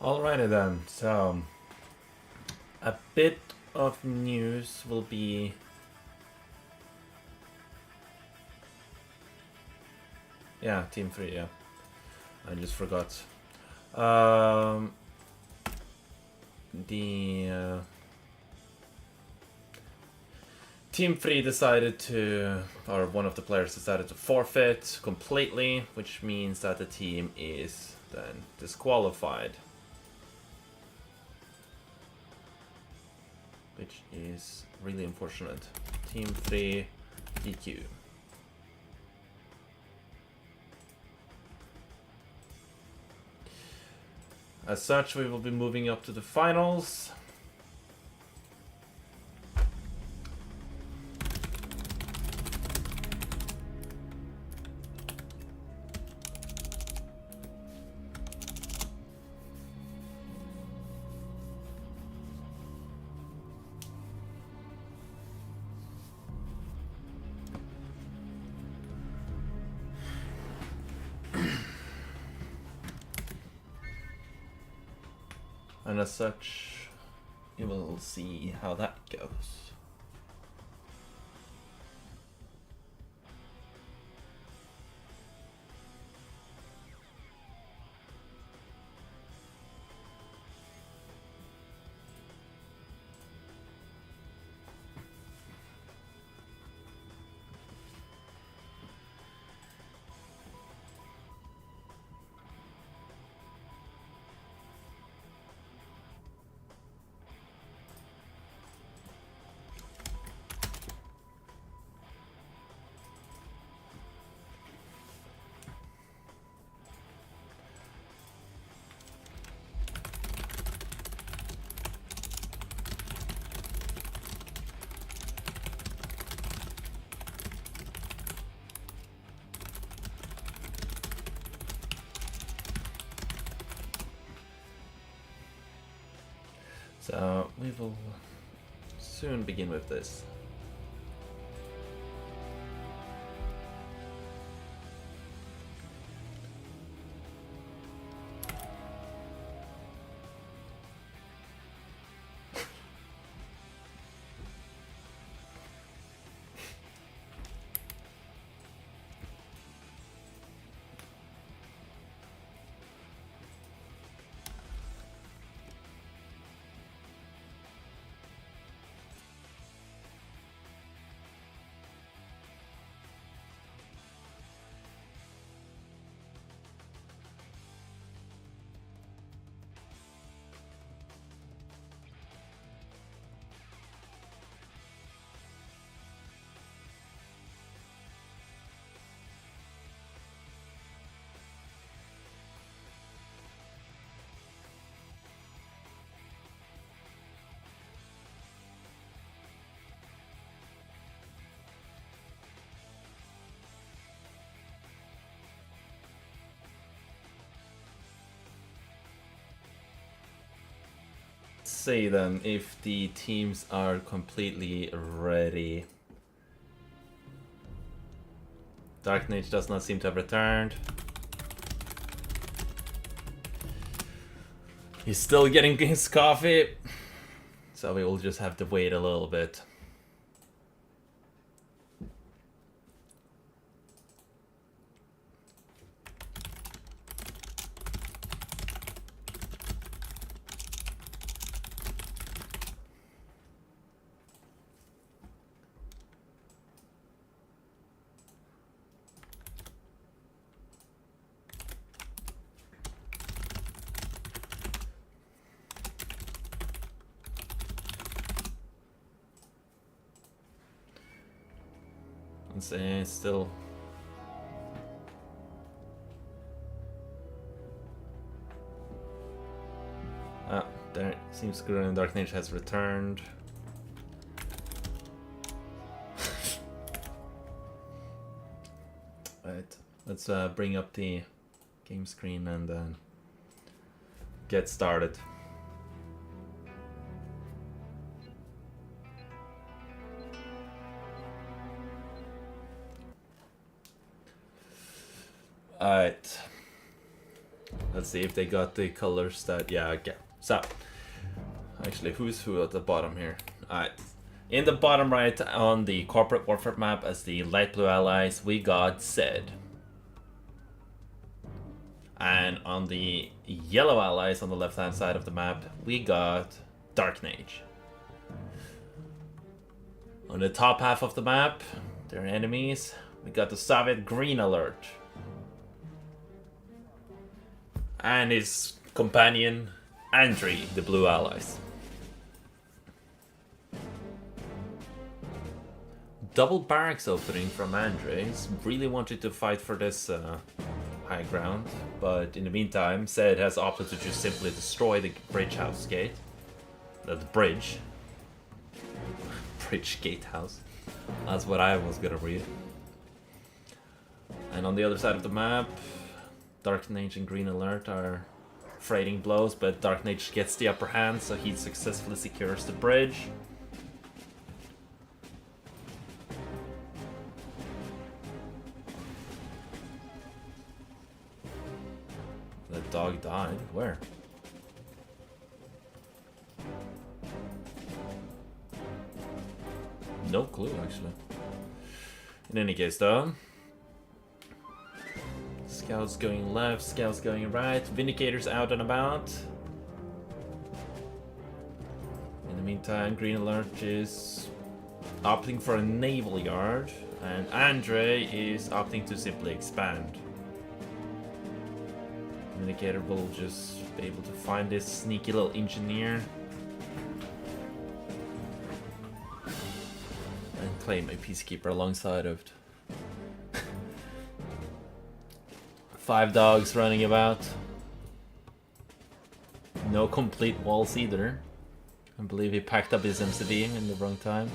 Alrighty then, so a bit of news will be Team 3, yeah. I just forgot. The Team 3 decided to, or one of the players decided to forfeit completely, which means that the team is then disqualified. Which is really unfortunate. Team 3 DQ. As such, we will be moving up to the finals. And as such, you will see how that goes. So we will soon begin with this. Say then if the teams are completely ready. Dark Knight does not seem to have returned. He's still getting his coffee, so we will just have to wait a little bit. It's still. There seems Guru and Dark Ninja has returned. Right, let's bring up the game screen and get started. Alright, Let's see if they got the colors that, yeah, okay. So, actually, who's who at the bottom here? Alright. In the bottom right on the corporate warfare map as the light blue allies, we got Zed. And on the yellow allies on the left hand side of the map, we got Dark Mage. On the top half of the map, their enemies, we got the Soviet Green Alert. And his companion, Andrei, the blue allies. Double barracks opening from Andres. Really wanted to fight for this high ground, but in the meantime, Zed has opted to just simply destroy the bridge house gate. The bridge. Bridge gatehouse. That's what I was gonna read. And on the other side of the map, Dark Mage and Green Alert are trading blows, but Dark Mage gets the upper hand, so he successfully secures the bridge. The dog died? Where? No clue, actually. In any case, though. Scouts going left, scouts going right. Vindicators out and about. In the meantime, Green Alert is opting for a naval yard. And Andre is opting to simply expand. Vindicator will just be able to find this sneaky little engineer. And claim a peacekeeper alongside of it. 5 dogs running about. No complete walls either. I believe he packed up his MCV in the wrong time.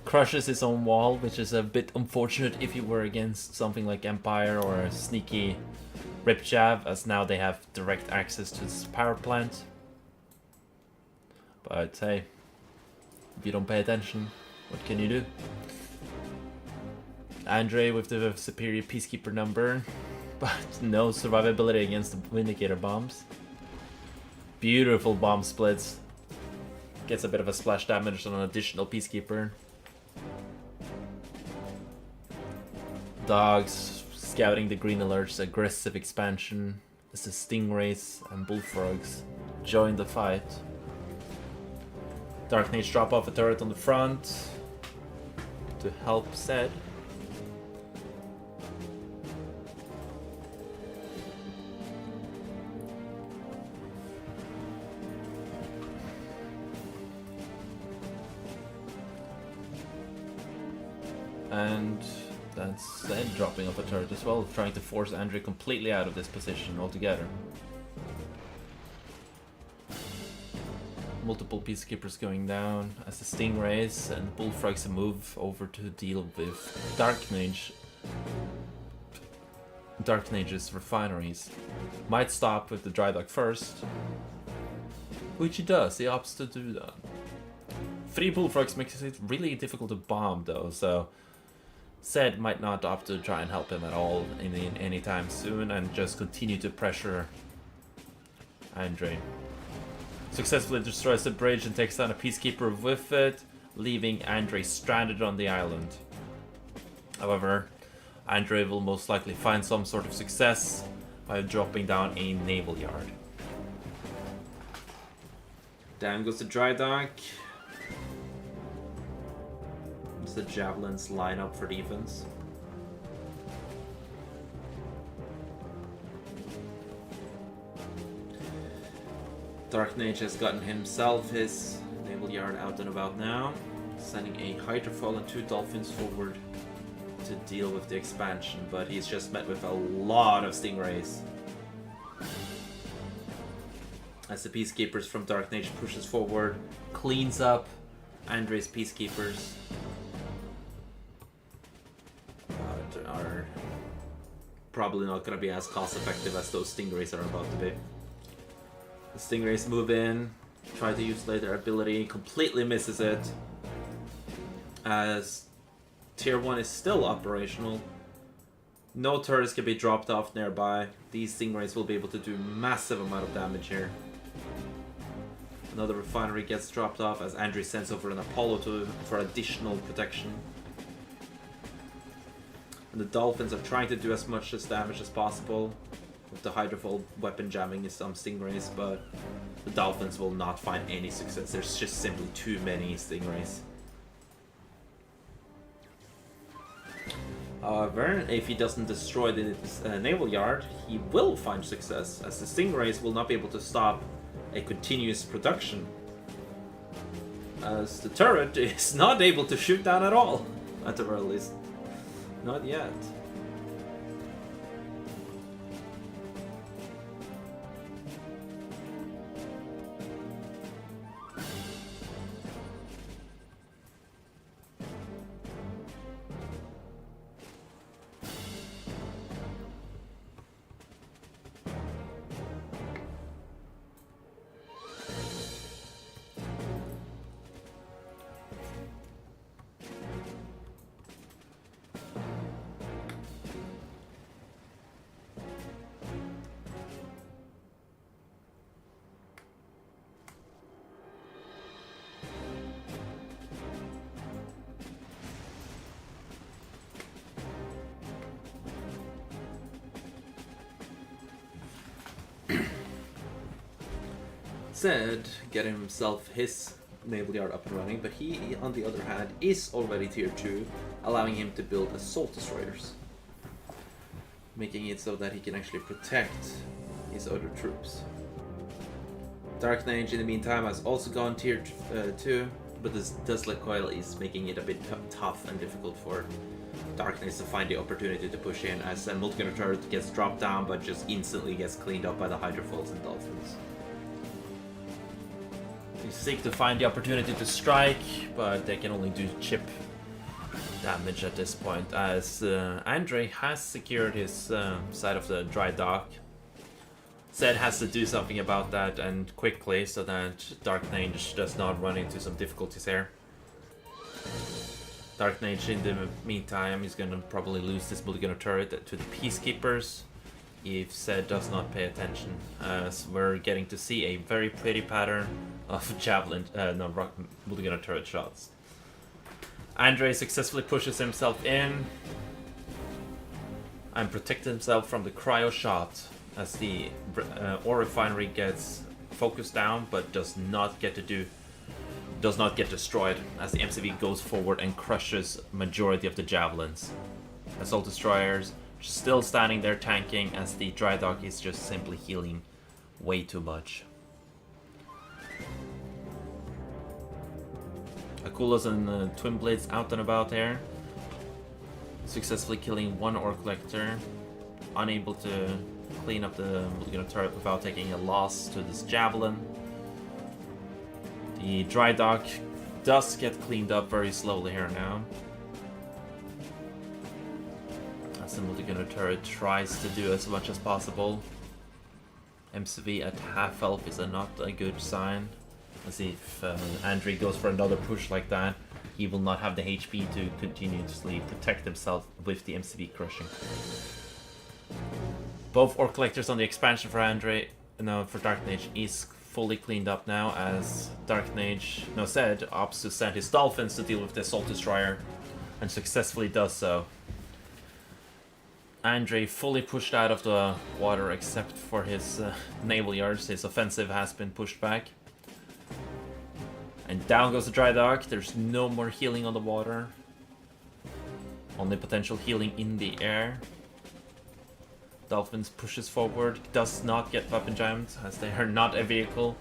Crushes his own wall, which is a bit unfortunate if you were against something like Empire or a sneaky Ripjav, as now they have direct access to this power plant. But hey, if you don't pay attention, what can you do? Andre with the superior peacekeeper number, but no survivability against the Vindicator bombs. Beautiful bomb splits. Gets a bit of a splash damage on an additional peacekeeper. Dogs scouting the Green Alert's aggressive expansion as the Stingrays and Bullfrogs join the fight. Dark Mage drop off a turret on the front to help Zed. And that's Zed dropping off a turret as well, trying to force Andre completely out of this position altogether. Multiple peacekeepers going down as the Stingrays and Bullfrogs move over to deal with Dark Mage's refineries. Might stop with the dry dock first, which he does. He opts to do that. 3 Bullfrogs makes it really difficult to bomb though, so Zed might not opt to try and help him at all anytime soon and just continue to pressure Andre. Successfully destroys the bridge and takes down a peacekeeper with it, leaving Andre stranded on the island. However, Andre will most likely find some sort of success by dropping down a naval yard. Down goes the dry dock. As the javelins line up for defense. Dark Mage has gotten himself his naval yard out and about now, sending a Hydrofall and 2 Dolphins forward to deal with the expansion, but he's just met with a lot of Stingrays. As the Peacekeepers from Dark Mage pushes forward, cleans up Andre's Peacekeepers. But are probably not going to be as cost effective as those Stingrays are about to be. The Stingrays move in, try to use their ability, completely misses it. As Tier 1 is still operational. No turrets can be dropped off nearby. These stingrays will be able to do massive amount of damage here. Another refinery gets dropped off as Andre sends over an Apollo for additional protection. And the Dolphins are trying to do as much damage as possible with the Hydrofoil weapon jamming some stingrays, but the Dolphins will not find any success. There's just simply too many stingrays. However, if he doesn't destroy the naval yard, he will find success, as the stingrays will not be able to stop a continuous production, as the turret is not able to shoot down at all, at the very least. Not yet. Said getting himself his naval yard up and running, but he, on the other hand, is already tier 2, allowing him to build assault destroyers, making it so that he can actually protect his other troops. Dark Knight, in the meantime, has also gone tier 2, but this Dustlet Coil is making it a bit tough and difficult for Dark Knight to find the opportunity to push in, as a multi-gunner turret gets dropped down but just instantly gets cleaned up by the Hydrofoils and Dolphins. They seek to find the opportunity to strike, but they can only do chip damage at this point, as Andre has secured his side of the dry dock. Zed has to do something about that, and quickly, so that Dark Knight does not run into some difficulties here. Dark Knight, in the meantime, is going to probably lose this multi-gunner turret to the Peacekeepers if Zed does not pay attention, as we're getting to see a very pretty pattern of javelin, multi-gunner turret shots. Andre successfully pushes himself in and protects himself from the cryo shot, as the ore refinery gets focused down but does not get destroyed, as the MCV goes forward and crushes majority of the javelins. Assault destroyers still standing there tanking, as the dry dock is just simply healing way too much. Akulas and Twin Blades out and about here, successfully killing one ore collector, unable to clean up the multi-gunner turret without taking a loss to this javelin. The dry dock does get cleaned up very slowly here now, as the multi-gunner turret tries to do as much as possible. MCV at half health is not a good sign, as if Andre goes for another push like that, he will not have the HP to continuously protect himself with the MCV crushing. Both ore collectors on the expansion for for Dark Knight is fully cleaned up now, as Dark Knight, Zed opts to send his Dolphins to deal with the Assault Destroyer, and successfully does so. Andre fully pushed out of the water except for his naval yards. His offensive has been pushed back. And down goes the dry dock. There's no more healing on the water. Only potential healing in the air. Dolphins pushes forward, does not get weapon jammed, as they are not a vehicle.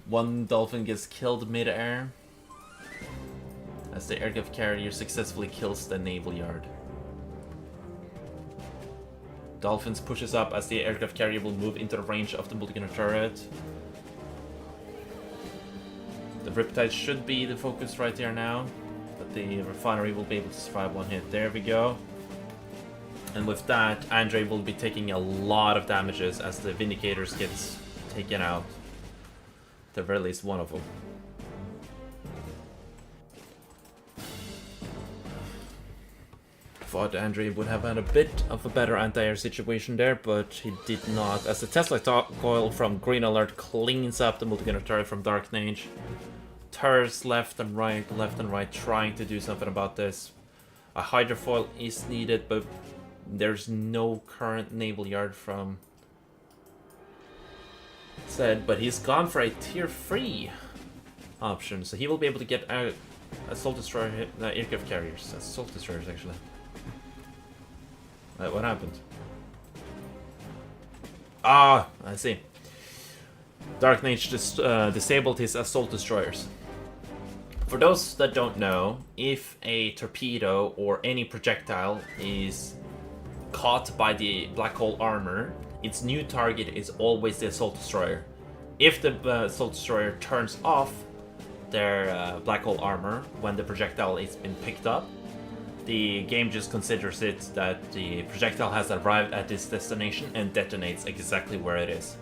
One Dolphin gets killed mid-air, as the aircraft carrier successfully kills the naval yard. Dolphins pushes up as the aircraft carrier will move into the range of the multi-gunner turret. The Riptide should be the focus right here now, but the refinery will be able to survive one hit. There we go. And with that, Andre will be taking a lot of damages as the Vindicators gets taken out. At the very least one of them. thought Andre would have had a bit of a better anti-air situation there, but he did not. As the Tesla coil from Green Alert cleans up the multi-gunner turret from Dark Mage. Turrets left and right, trying to do something about this. A hydrofoil is needed, but there's no current naval yard from Zed, but he's gone for a tier 3 option, so he will be able to get out assault destroyer aircraft carriers. Assault destroyers, actually. What happened? Ah, I see. Dark Mage just disabled his assault destroyers. For those that don't know, if a torpedo or any projectile is caught by the black hole armor, its new target is always the assault destroyer. If the assault destroyer turns off their black hole armor when the projectile has been picked up, the game just considers it that the projectile has arrived at its destination and detonates exactly where it is,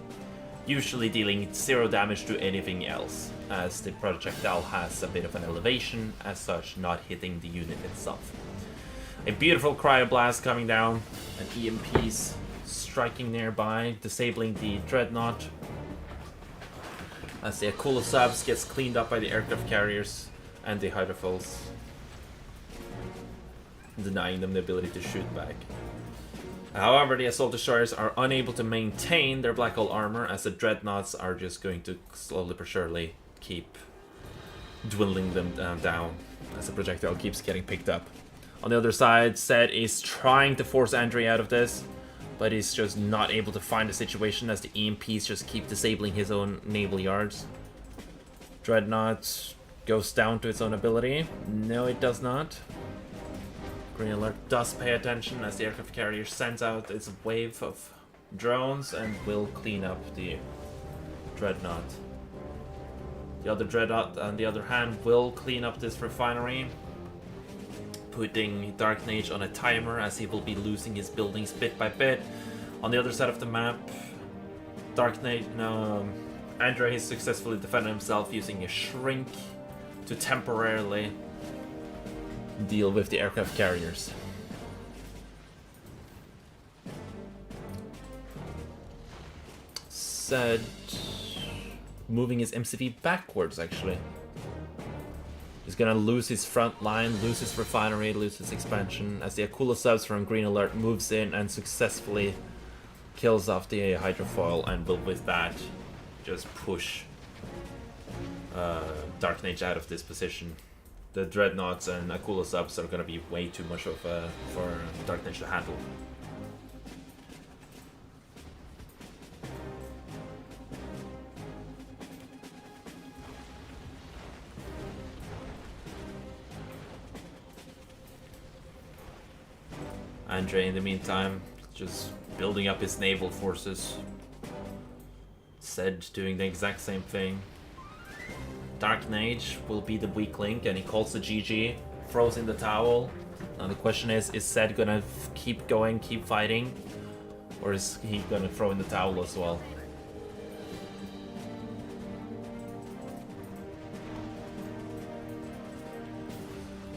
usually dealing 0 damage to anything else, as the projectile has a bit of an elevation, as such not hitting the unit itself. A beautiful cryoblast coming down, and EMPs striking nearby, disabling the dreadnought. As the Akula subs gets cleaned up by the aircraft carriers and the hydrofoils, denying them the ability to shoot back. However, the assault destroyers are unable to maintain their black hole armor, as the dreadnoughts are just going to slowly but surely keep dwindling them down as the projectile keeps getting picked up. On the other side, Zed is trying to force Andre out of this, but he's just not able to find a situation as the EMPs just keep disabling his own naval yards. Dreadnought goes down to its own ability. No, it does not. Green Alert does pay attention as the aircraft carrier sends out its wave of drones and will clean up the Dreadnought. The other Dreadnought, on the other hand, will clean up this refinery, putting Dark Mage on a timer as he will be losing his buildings bit by bit. On the other side of the map, Andre has successfully defended himself using a shrink to temporarily deal with the aircraft carriers. Zed moving his MCV backwards, actually. He's gonna lose his front line, lose his refinery, lose his expansion, as the Akula subs from Green Alert moves in and successfully kills off the hydrofoil, and will with that just push Dark Mage out of this position. The Dreadnoughts and Akula subs are gonna be way too much of for Dark Mage to handle. Andre, in the meantime, just building up his naval forces. Zed doing the exact same thing. Dark Mage will be the weak link, and he calls the GG, throws in the towel. Now the question is Zed gonna keep going, keep fighting, or is he gonna throw in the towel as well?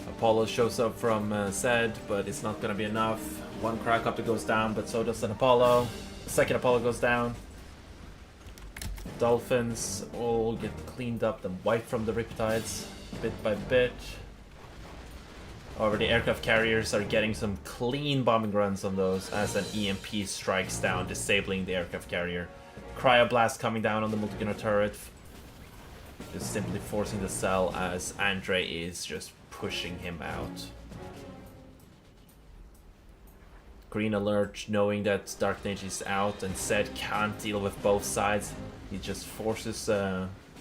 Apollo shows up from Zed, but it's not gonna be enough. One Cryocopter goes down, but so does an Apollo. The second Apollo goes down. Dolphins all get cleaned up and wiped from the Riptides, bit by bit. However, the aircraft carriers are getting some clean bombing runs on those as an EMP strikes down, disabling the aircraft carrier. Cryoblast coming down on the multi-gunner turret, just simply forcing the cell as Andre is just pushing him out. Green Alert, knowing that Dark Mage is out and Zed can't deal with both sides, he just forces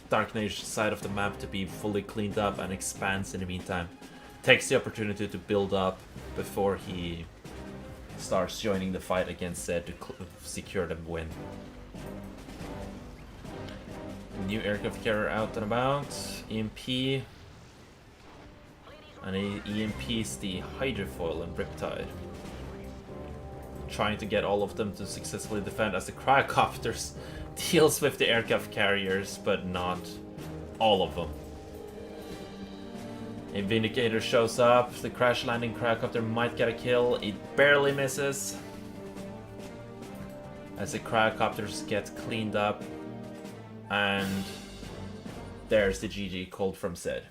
Dark Mage's side of the map to be fully cleaned up and expands in the meantime. Takes the opportunity to build up before he starts joining the fight against Zed to secure the win. New aircraft carrier out and about. EMP. And he EMPs the hydrofoil and Riptide. Trying to get all of them to successfully defend as the Cryocopters deals with the aircraft carriers, but not all of them. A Vindicator shows up, the crash landing Cracopter might get a kill, it barely misses. As the Cracopters get cleaned up, and there's the GG called from Sid.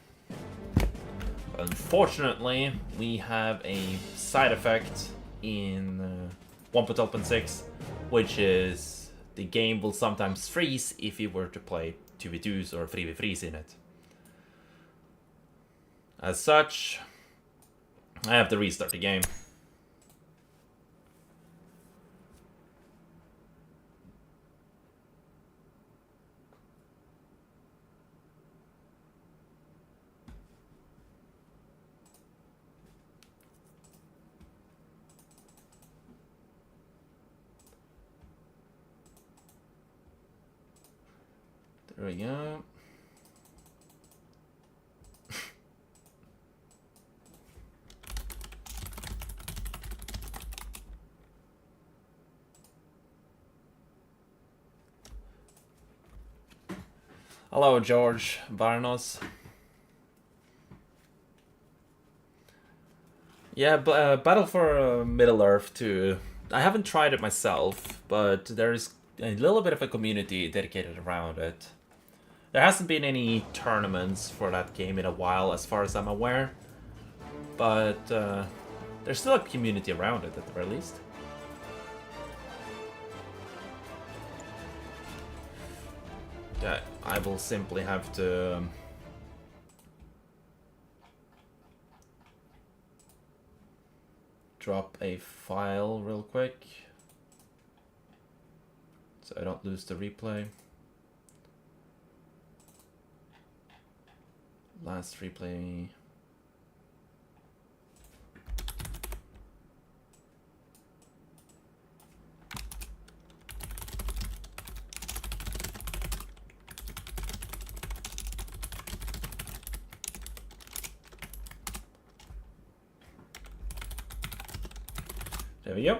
Unfortunately, we have a side effect in 1.6, which is the game will sometimes freeze if you were to play 2v2s or 3v3s in it. As such, I have to restart the game. There we go. Hello, George Varnos. Yeah, Battle for Middle-earth too. I haven't tried it myself, but there's a little bit of a community dedicated around it. There hasn't been any tournaments for that game in a while, as far as I'm aware. But there's still a community around it, at the very least. Okay, I will simply have to... drop a file real quick, so I don't lose the replay. Last replay. There we go.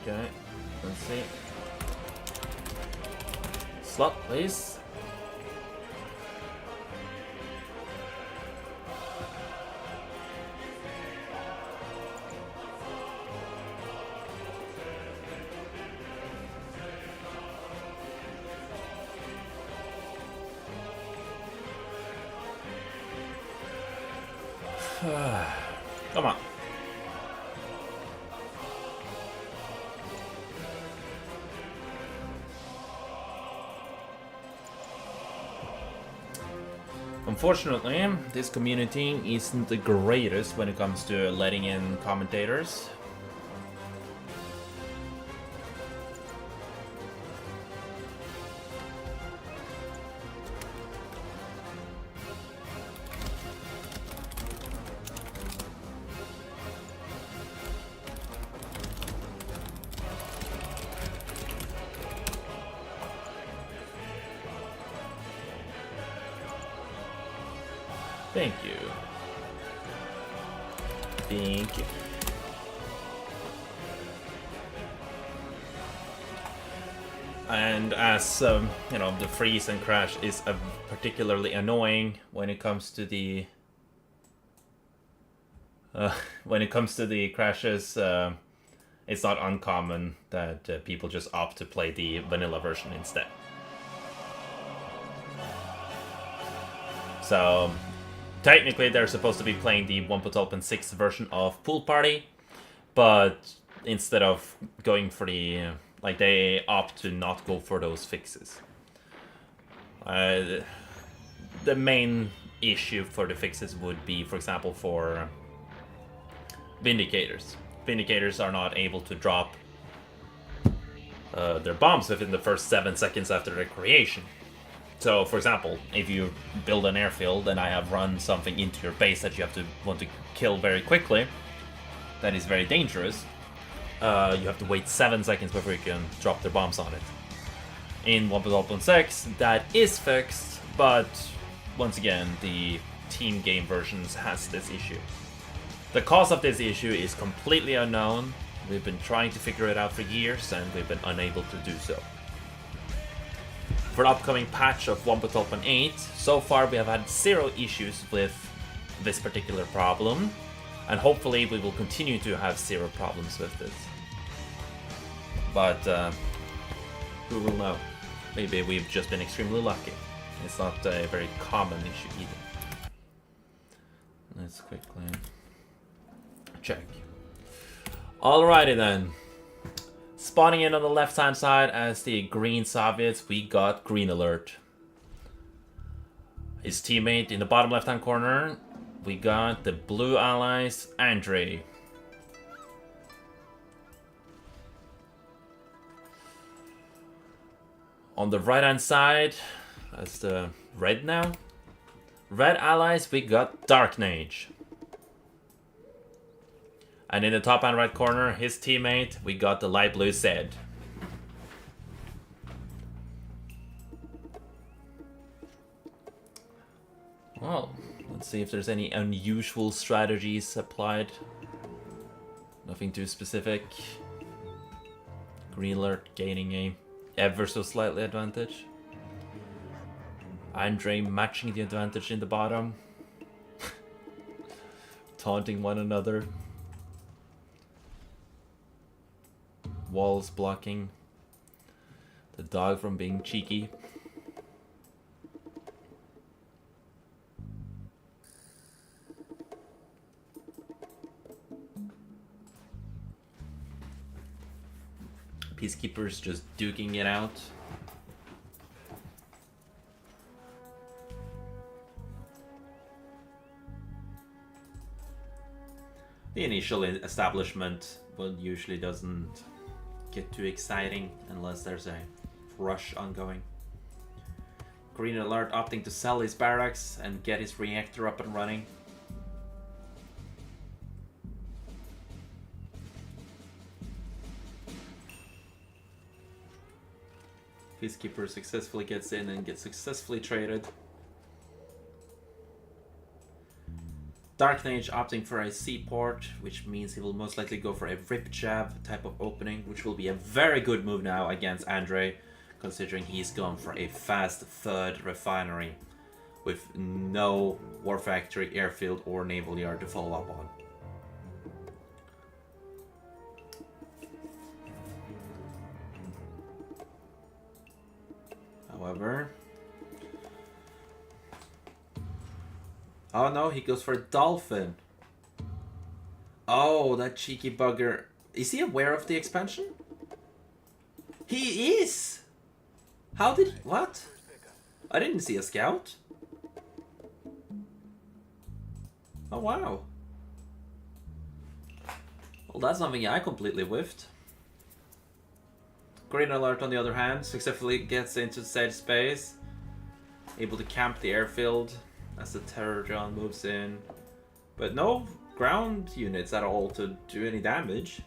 Okay, let's see. Slot, please. Come on. Unfortunately, this community isn't the greatest when it comes to letting in commentators. Thank you. Thank you. And as you know, the freeze and crash is particularly annoying when it comes to the crashes. It's not uncommon that people just opt to play the vanilla version instead. So technically, they're supposed to be playing the 1.6 version of Pool Party, but instead of going for the... like, they opt to not go for those fixes. The main issue for the fixes would be, for example, for Vindicators. Vindicators are not able to drop their bombs within the first 7 seconds after their creation. So, for example, if you build an airfield and I have run something into your base that you want to kill very quickly, that is very dangerous, you have to wait 7 seconds before you can drop their bombs on it. In 1.6, that is fixed, but once again, the team game versions has this issue. The cause of this issue is completely unknown, We've been trying to figure it out for years, and we've been unable to do so. For the upcoming patch of 1.12.8, so far we have had 0 issues with this particular problem, and hopefully we will continue to have 0 problems with this. But who will know? Maybe we've just been extremely lucky. It's not a very common issue either. Let's quickly check. Alrighty then. Spawning in on the left hand side as the green Soviets, we got Green Alert. His teammate in the bottom left hand corner, we got the blue allies, Andrei. On the right hand side, that's the red now. Red allies, we got Dark Mage. And in the top and right corner, his teammate, we got the light blue Zed. Well, let's see if there's any unusual strategies applied. Nothing too specific. Green Alert gaining a ever so slightly advantage. Andrei matching the advantage in the bottom. Taunting one another. Walls blocking the dog from being cheeky. Peacekeepers just duking it out. The initial establishment usually doesn't get too exciting unless there's a rush ongoing. Green Alert opting to sell his barracks and get his reactor up and running. Peacekeeper successfully gets in and gets successfully traded. Dark Mage opting for a seaport, which means he will most likely go for a rip jab type of opening, which will be a very good move now against Andrei, considering he's gone for a fast third refinery with no war factory, airfield, or naval yard to follow up on. However, oh no, he goes for a dolphin. Oh, that cheeky bugger. Is he aware of the expansion? He is! How did he... What? I didn't see a scout. Oh wow. Well, that's something I completely whiffed. Green Alert, on the other hand, successfully gets into said space. Able to camp the airfield as the Terror drone moves in. But no ground units at all to do any damage.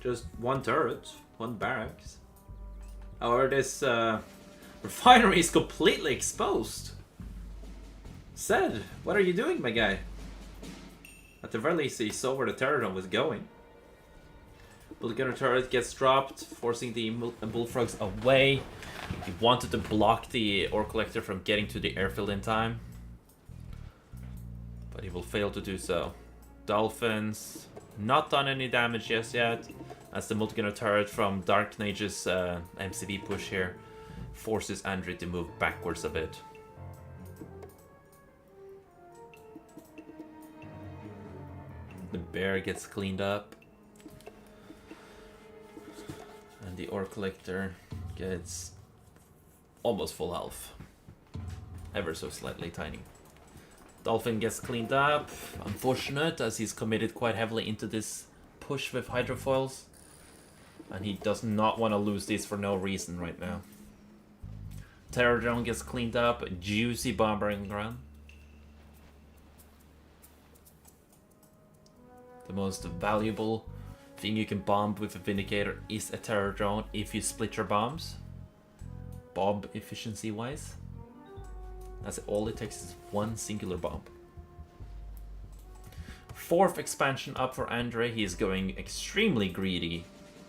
Just one turret, one barracks. However, this refinery is completely exposed. Zed, what are you doing, my guy? At the very least, he saw where the Terror drone was going. Bullet gunner turret gets dropped, forcing the bullfrogs away. He wanted to block the ore collector from getting to the airfield in time, but he will fail to do so. Dolphins, not done any damage just yet, as the multi-gunner turret from Dark Mage's MCV push here forces Andrei to move backwards a bit. The bear gets cleaned up. And the ore collector gets almost full health. Ever so slightly tiny. Dolphin gets cleaned up. Unfortunate, as he's committed quite heavily into this push with hydrofoils. And he does not want to lose these for no reason right now. Terror drone gets cleaned up. Juicy bombering run. The most valuable thing you can bomb with a Vindicator is a Terror drone if you split your bombs. Bomb efficiency wise. That's all it takes is one singular bomb. Fourth expansion up for Andre. He is going extremely greedy.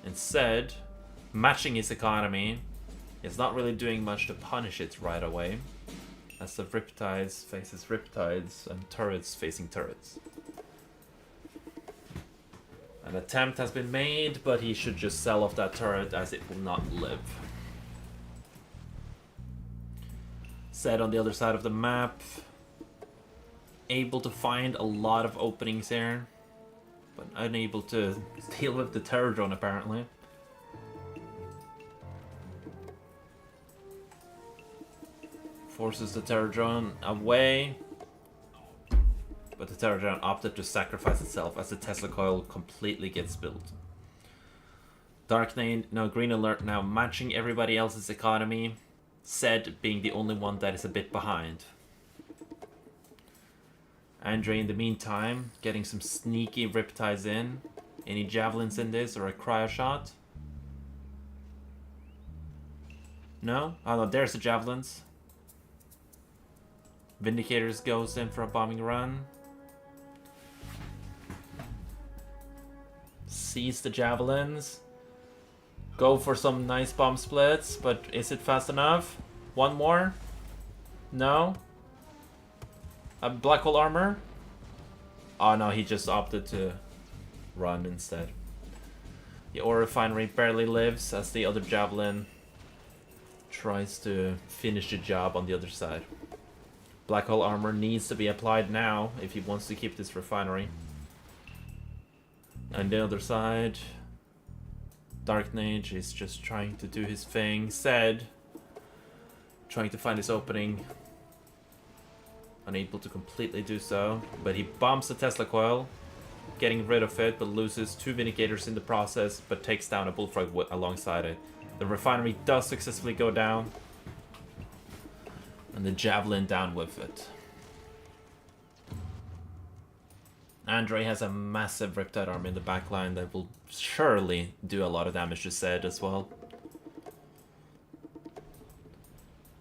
Instead, matching his economy. He's not really doing much to punish it right away. As the Riptides faces Riptides and turrets facing turrets. An attempt has been made, but he should just sell off that turret as it will not live. Set on the other side of the map. Able to find a lot of openings here, but unable to deal with the terror drone apparently. Forces the terror drone away. But the terror drone opted to sacrifice itself as the Tesla coil completely gets built. Green alert now matching everybody else's economy. Zed being the only one that is a bit behind. Andre in the meantime getting some sneaky riptides in. Any javelins in this or a cryo shot? No? Oh no, there's the javelins. Vindicators goes in for a bombing run. Sees the javelins. Go for some nice bomb splits, but is it fast enough? One more? No? A black hole armor? Oh no, he just opted to run instead. The ore refinery barely lives as the other javelin tries to finish the job on the other side. Black hole armor needs to be applied now if he wants to keep this refinery. And the other side, Dark Mage is just trying to do his thing. Zed trying to find his opening. Unable to completely do so, but he bombs the Tesla coil, getting rid of it, but loses 2 Vindicators in the process, but takes down a Bullfrog alongside it. The refinery does successfully go down, and the Javelin down with it. Andre has a massive Riptide arm in the backline that will surely do a lot of damage to Zed as well.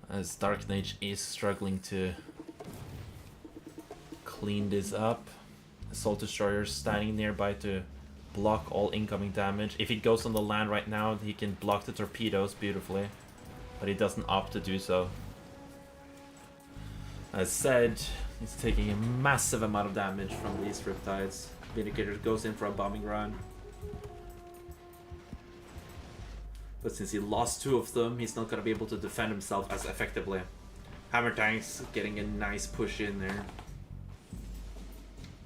As Dark Mage is struggling to clean this up. Assault Destroyer standing nearby to block all incoming damage. If he goes on the land right now, he can block the torpedoes beautifully, but he doesn't opt to do so. As said, he's taking a massive amount of damage from these Riptides. Vindicator goes in for a bombing run. But since he lost 2 of them, he's not going to be able to defend himself as effectively. Hammer Tanks getting a nice push in there.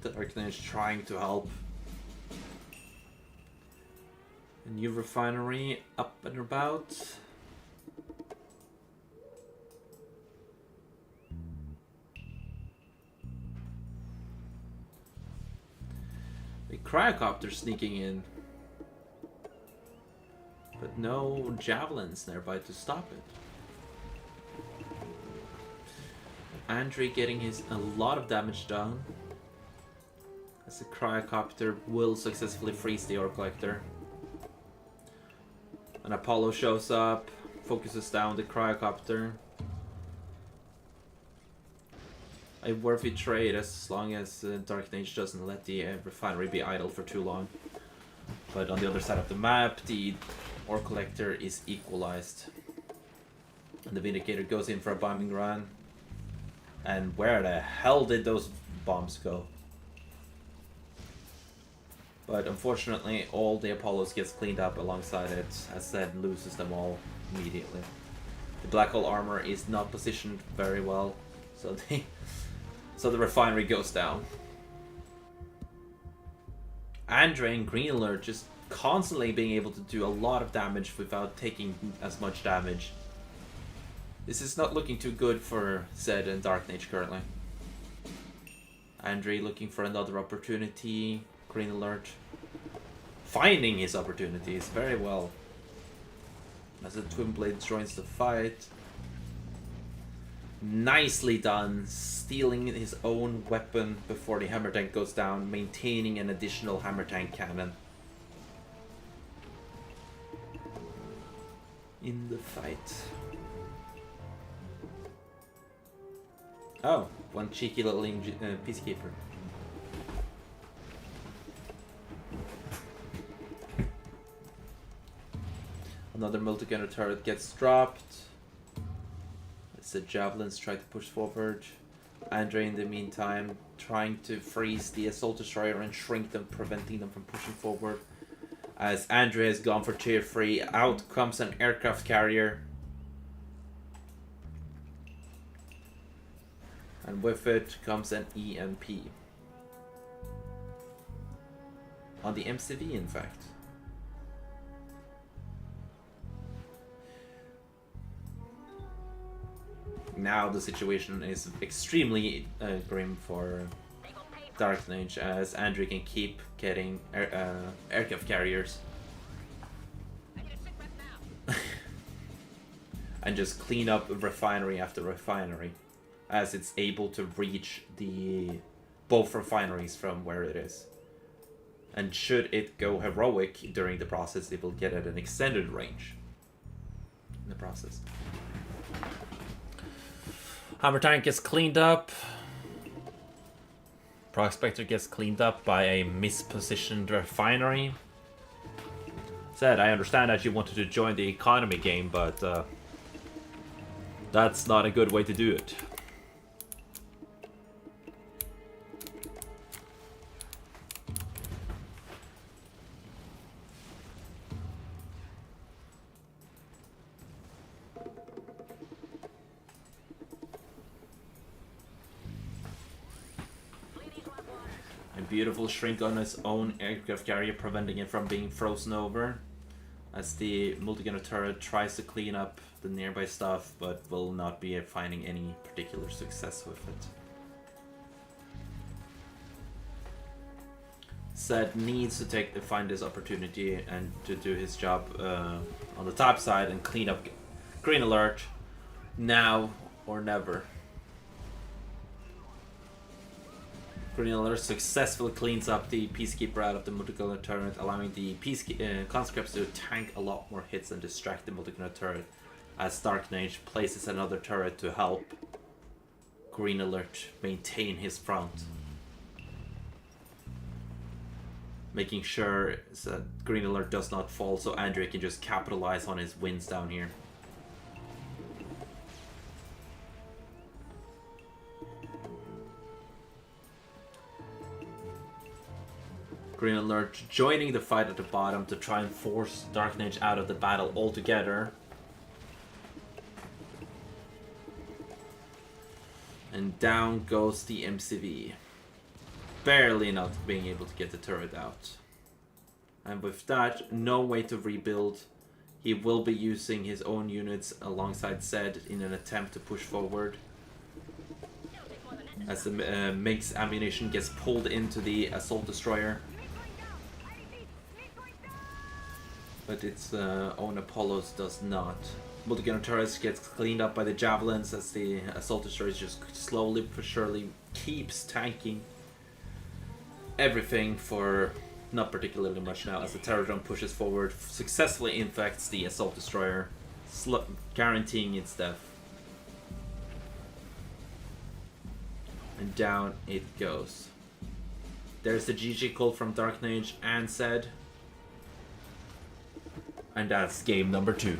The Dark Knight is trying to help. A new refinery up and about. The Cryocopter sneaking in. But no javelins nearby to stop it. Andre getting a lot of damage done. As the Cryocopter will successfully freeze the Ore Collector. An Apollo shows up, focuses down the Cryocopter. A worthy trade as long as Dark Mage doesn't let the refinery be idle for too long. But on the other side of the map, the Ore Collector is equalized. And the Vindicator goes in for a bombing run. And where the hell did those bombs go? But unfortunately, all the Apollos gets cleaned up alongside it, as Zed loses them all immediately. The Black Hole armor is not positioned very well, so the refinery goes down. Andre and Green Alert just constantly being able to do a lot of damage without taking as much damage. This is not looking too good for Zed and Dark Mage currently. Andre looking for another opportunity. Green Alert finding his opportunities very well. As the Twin Blade joins the fight. Nicely done, stealing his own weapon before the Hammer Tank goes down, maintaining an additional Hammer Tank cannon. In the fight. Oh, one cheeky little Peacekeeper. Another multi-gunner turret gets dropped. As the javelins try to push forward. Andre, in the meantime, trying to freeze the assault destroyer and shrink them, preventing them from pushing forward. As Andre has gone for tier 3, out comes an aircraft carrier. And with it comes an EMP. On the MCV, in fact. Now the situation is extremely grim for Dark Knight, as Andre can keep getting aircraft carriers. And just clean up refinery after refinery, as it's able to reach both refineries from where it is. And should it go heroic during the process, it will get at an extended range in the process. Hammer Tank gets cleaned up. Prospector gets cleaned up by a mispositioned refinery. Said, I understand that you wanted to join the economy game, but that's not a good way to do it. Beautiful shrink on his own aircraft carrier, preventing it from being frozen over. As the multi-gunner turret tries to clean up the nearby stuff, but will not be finding any particular success with it. Zed needs to find this opportunity and to do his job on the top side and clean up Green Alert now or never. Green Alert successfully cleans up the Peacekeeper out of the multi-gunner turret, allowing the conscripts to tank a lot more hits and distract the multi-gunner turret, as Dark Knight places another turret to help Green Alert maintain his front. Making sure that Green Alert does not fall, so Andre can just capitalize on his wins down here. Green Alert joining the fight at the bottom to try and force Dark Knight out of the battle altogether. And down goes the MCV. Barely not being able to get the turret out. And with that, no way to rebuild. He will be using his own units alongside Zed in an attempt to push forward. As the MiG's ammunition gets pulled into the assault destroyer. But its own Apollos does not. Multi-gunner turrets gets cleaned up by the javelins as the assault destroyer just slowly but surely keeps tanking everything for not particularly much now, as the terror drone pushes forward, successfully infects the assault destroyer, guaranteeing its death. And down it goes. There's the GG call from Dark Knight and Zed. And that's game number 2.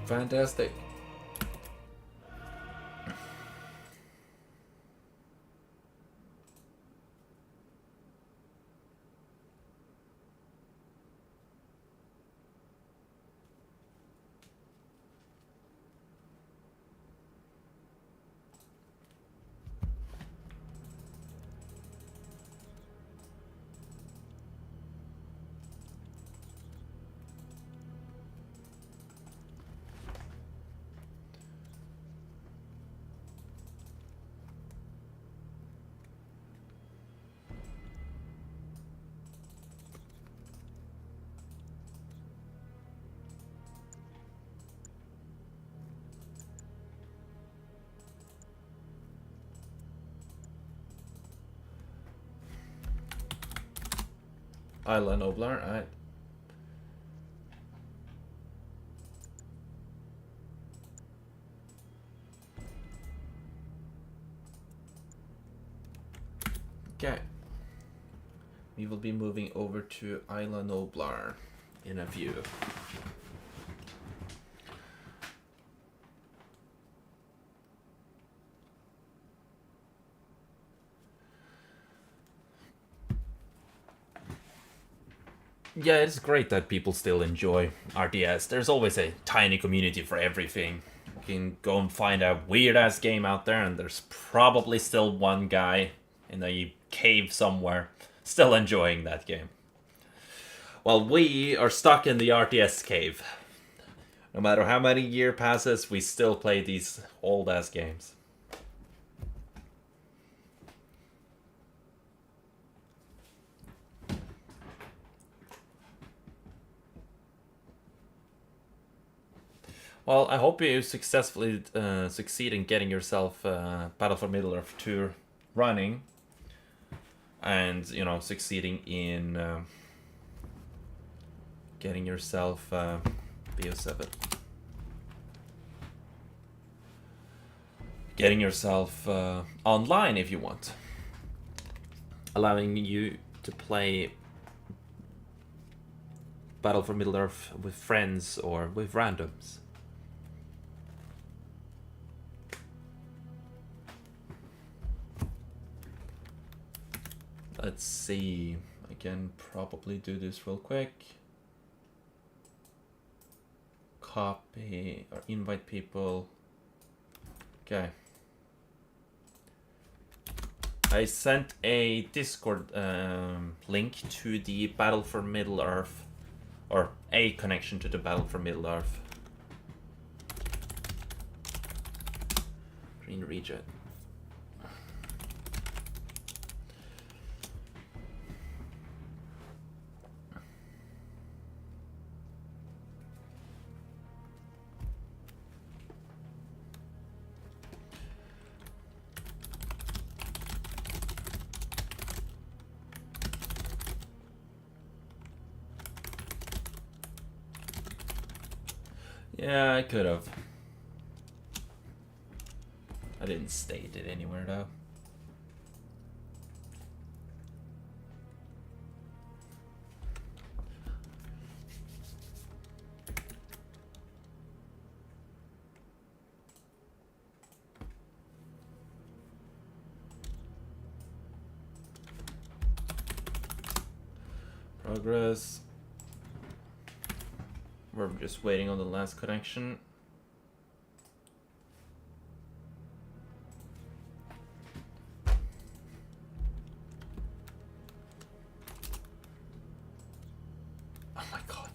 Fantastic. Isla Noblar, alright. Okay. We will be moving over to Isla Noblar in a few. Yeah, it's great that people still enjoy RTS. There's always a tiny community for everything. You can go and find a weird ass game out there, and there's probably still one guy in a cave somewhere still enjoying that game. Well, we are stuck in the RTS cave. No matter how many years passes, we still play these old ass games. Well, I hope you successfully succeed in getting yourself Battle for Middle-earth 2 running, and succeeding in getting yourself BO7. Getting yourself online if you want, allowing you to play Battle for Middle-earth with friends or with randoms. Let's see, I can probably do this real quick. Copy or invite people. Okay. I sent a Discord link to the Battle for Middle-earth, or a connection to the Battle for Middle-earth. Green Reject. Yeah, I could have. I didn't state it anywhere though. Progress. We're just waiting on the last connection. Oh my god.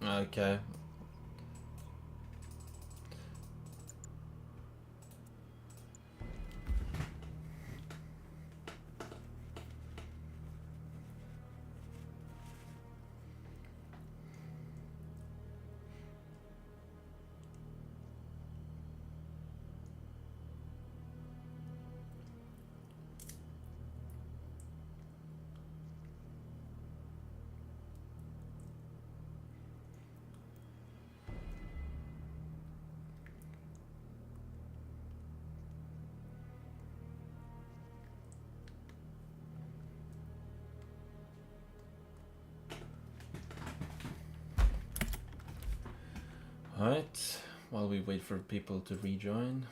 Okay. Alright, while we wait for people to rejoin.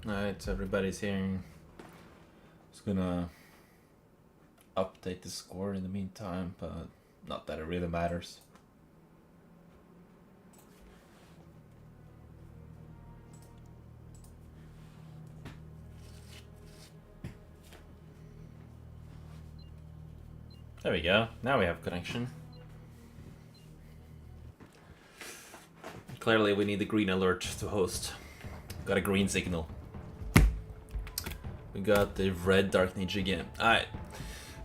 Alright, so everybody's here. Just gonna update the score in the meantime, but not that it really matters. There we go. Now we have connection. Clearly we need the green alert to host. Got a green signal. We got the red Dark Ninja again. Alright.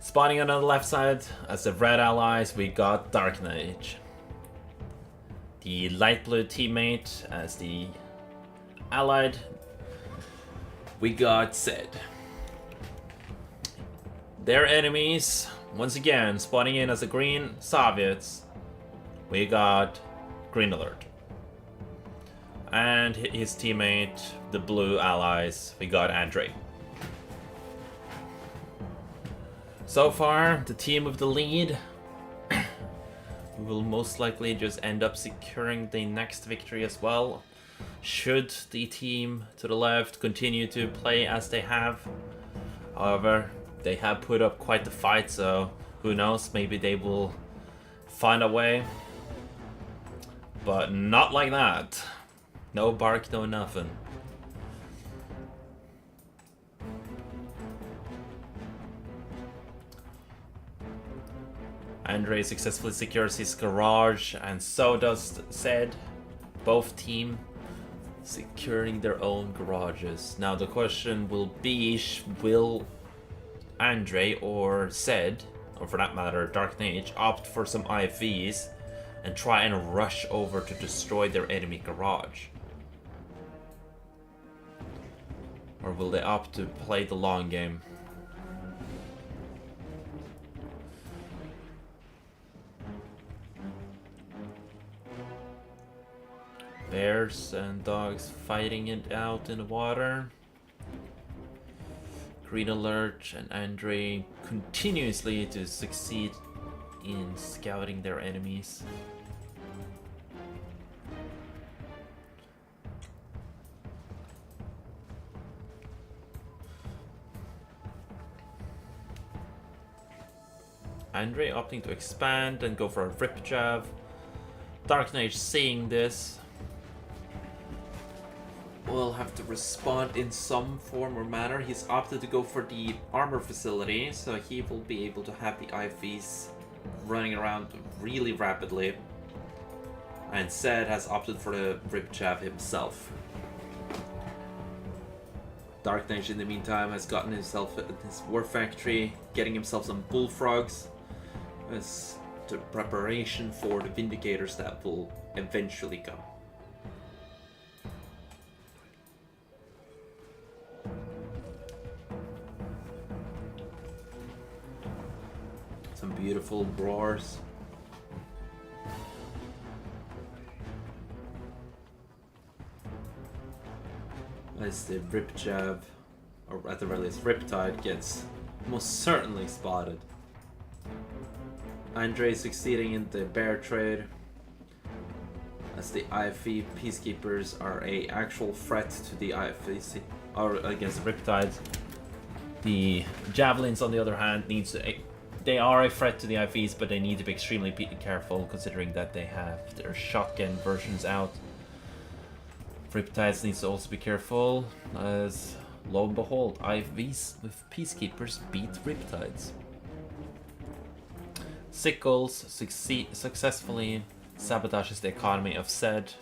Spawning on the left side as the red allies, we got Dark Knight. The light blue teammate as the allied, we got Zed. Their enemies, once again, spawning in as the green Soviets, we got Green Alert. And his teammate, the blue allies, we got Andre. So far, the team with the lead will most likely just end up securing the next victory as well. Should the team to the left continue to play as they have. However, they have put up quite the fight, so who knows, maybe they will find a way. But not like that. No bark, no nothing. Andre successfully secures his garage, and so does Zed. Both team securing their own garages. Now the question will be, will Andre or Zed, or for that matter Dark Knight, opt for some IVs and try and rush over to destroy their enemy garage? Or will they opt to play the long game? Bears and dogs fighting it out in the water. Green Alert and Andre continuously to succeed in scouting their enemies. Andre opting to expand and go for a rip jab. Dark Knight seeing this will have to respond in some form or manner. He's opted to go for the armor facility, so he will be able to have the IVs running around really rapidly. And Zed has opted for the rip jab himself. Dark Knight in the meantime has gotten himself his war factory, getting himself some bullfrogs as the preparation for the Vindicators that will eventually come. Some beautiful roars. As the rip jab, or at the very least Riptide, gets most certainly spotted. Andre succeeding in the bear trade, as the IV peacekeepers are a actual threat to the IFC, or against Riptides. The javelins, on the other hand, they are a threat to the IVs, but they need to be extremely careful considering that they have their shotgun versions out. Riptides needs to also be careful, as lo and behold, IVs with peacekeepers beat Riptides. Sickles successfully sabotages the economy of Zed,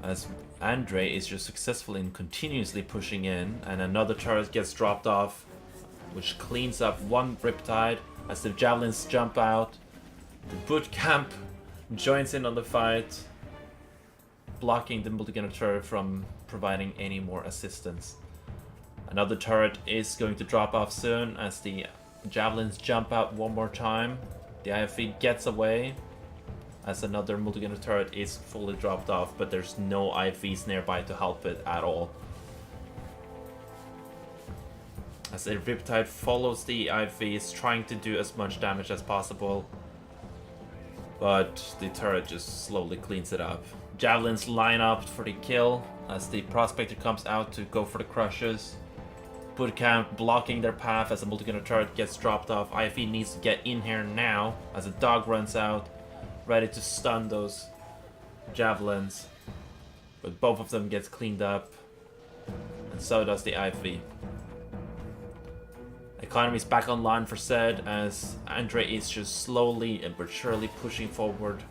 as Andre is just successful in continuously pushing in, and another turret gets dropped off, which cleans up one Riptide as the javelins jump out. The boot camp joins in on the fight, blocking the multi-gunner turret from providing any more assistance. Another turret is going to drop off soon as the javelins jump out one more time. The IFV gets away as another multi-gunner turret is fully dropped off, but there's no IFVs nearby to help it at all. As the Riptide follows the IFVs, trying to do as much damage as possible, but the turret just slowly cleans it up. Javelins line up for the kill as the Prospector comes out to go for the crushes. Put count blocking their path as a multi-gunner turret gets dropped off. IFV needs to get in here now as a dog runs out, ready to stun those javelins. But both of them gets cleaned up, and so does the IFV. Economy's back online for Zed as Andre is just slowly and but surely pushing forward,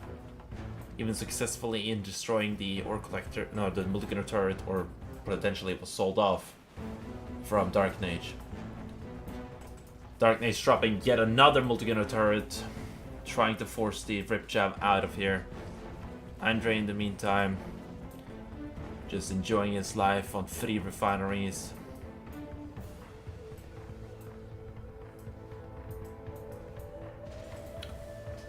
even successfully in destroying the ore collector, no, the multi-gunner turret, or potentially it was sold off from Dark Mage. Dark Mage dropping yet another multi-gunner turret, trying to force the Rip Jab out of here. Andre in the meantime just enjoying his life on 3 refineries.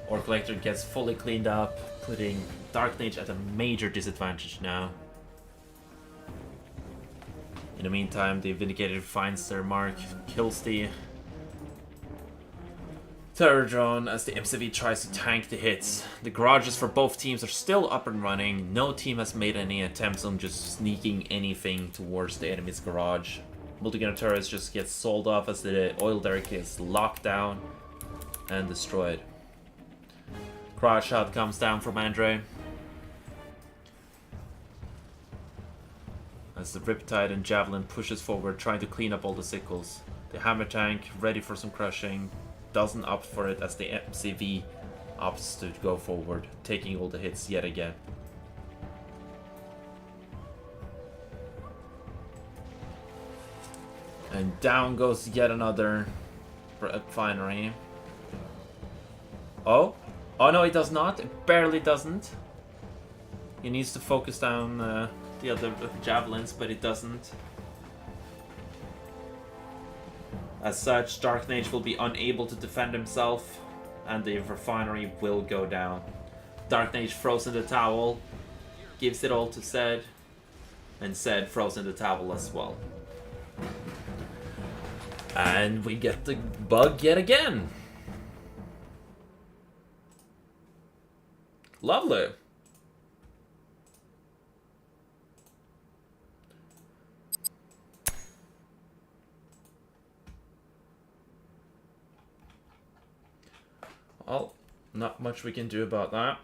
Ore Collector gets fully cleaned up, putting Dark Mage at a major disadvantage now. In the meantime, the Vindicator finds their mark, kills the Terror Drone as the MCV tries to tank the hits. The garages for both teams are still up and running. No team has made any attempts on just sneaking anything towards the enemy's garage. Multi-gunner turrets just get sold off as the oil derrick is locked down and destroyed. Crowd shot comes down from Andre as the Riptide and Javelin pushes forward, trying to clean up all the sickles. The Hammer Tank, ready for some crushing, doesn't opt for it as the MCV opts to go forward, taking all the hits yet again. And down goes yet another refinery. Oh no, it does not. It barely doesn't. He needs to focus down the other javelins, but it doesn't. As such, Dark Mage will be unable to defend himself, and the refinery will go down. Dark Mage throws in the towel, gives it all to Zed, and Zed throws in the towel as well. And we get the bug yet again. Lovely. Well, not much we can do about that.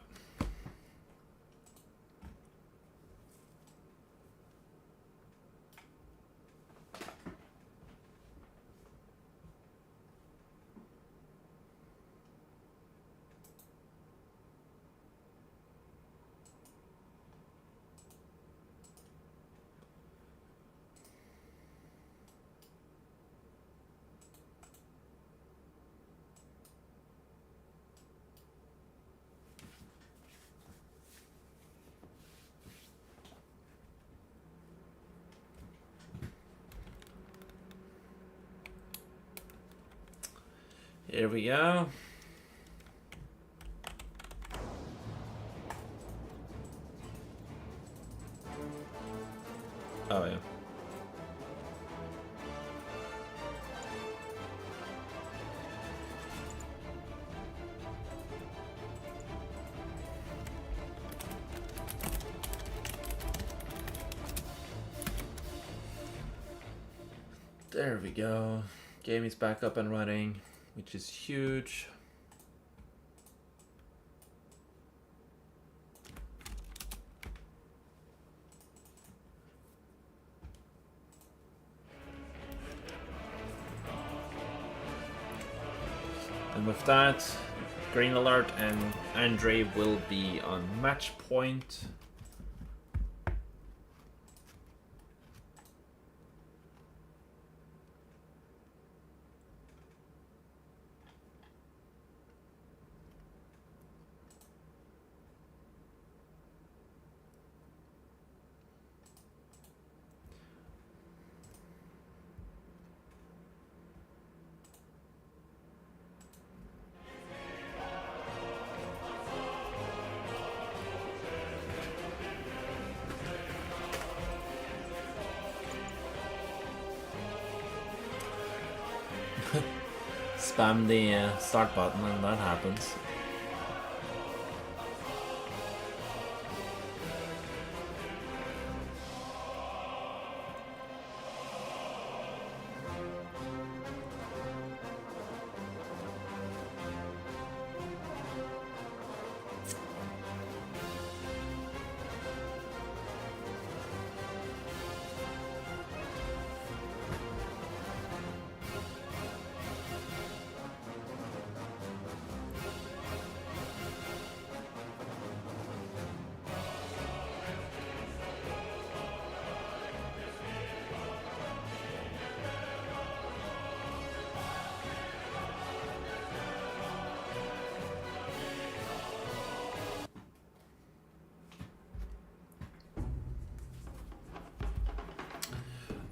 Here we go. Oh yeah. There we go. Game is back up and running, which is huge. And with that, Green Alert and Andre will be on match point. Spam the start button and that happens.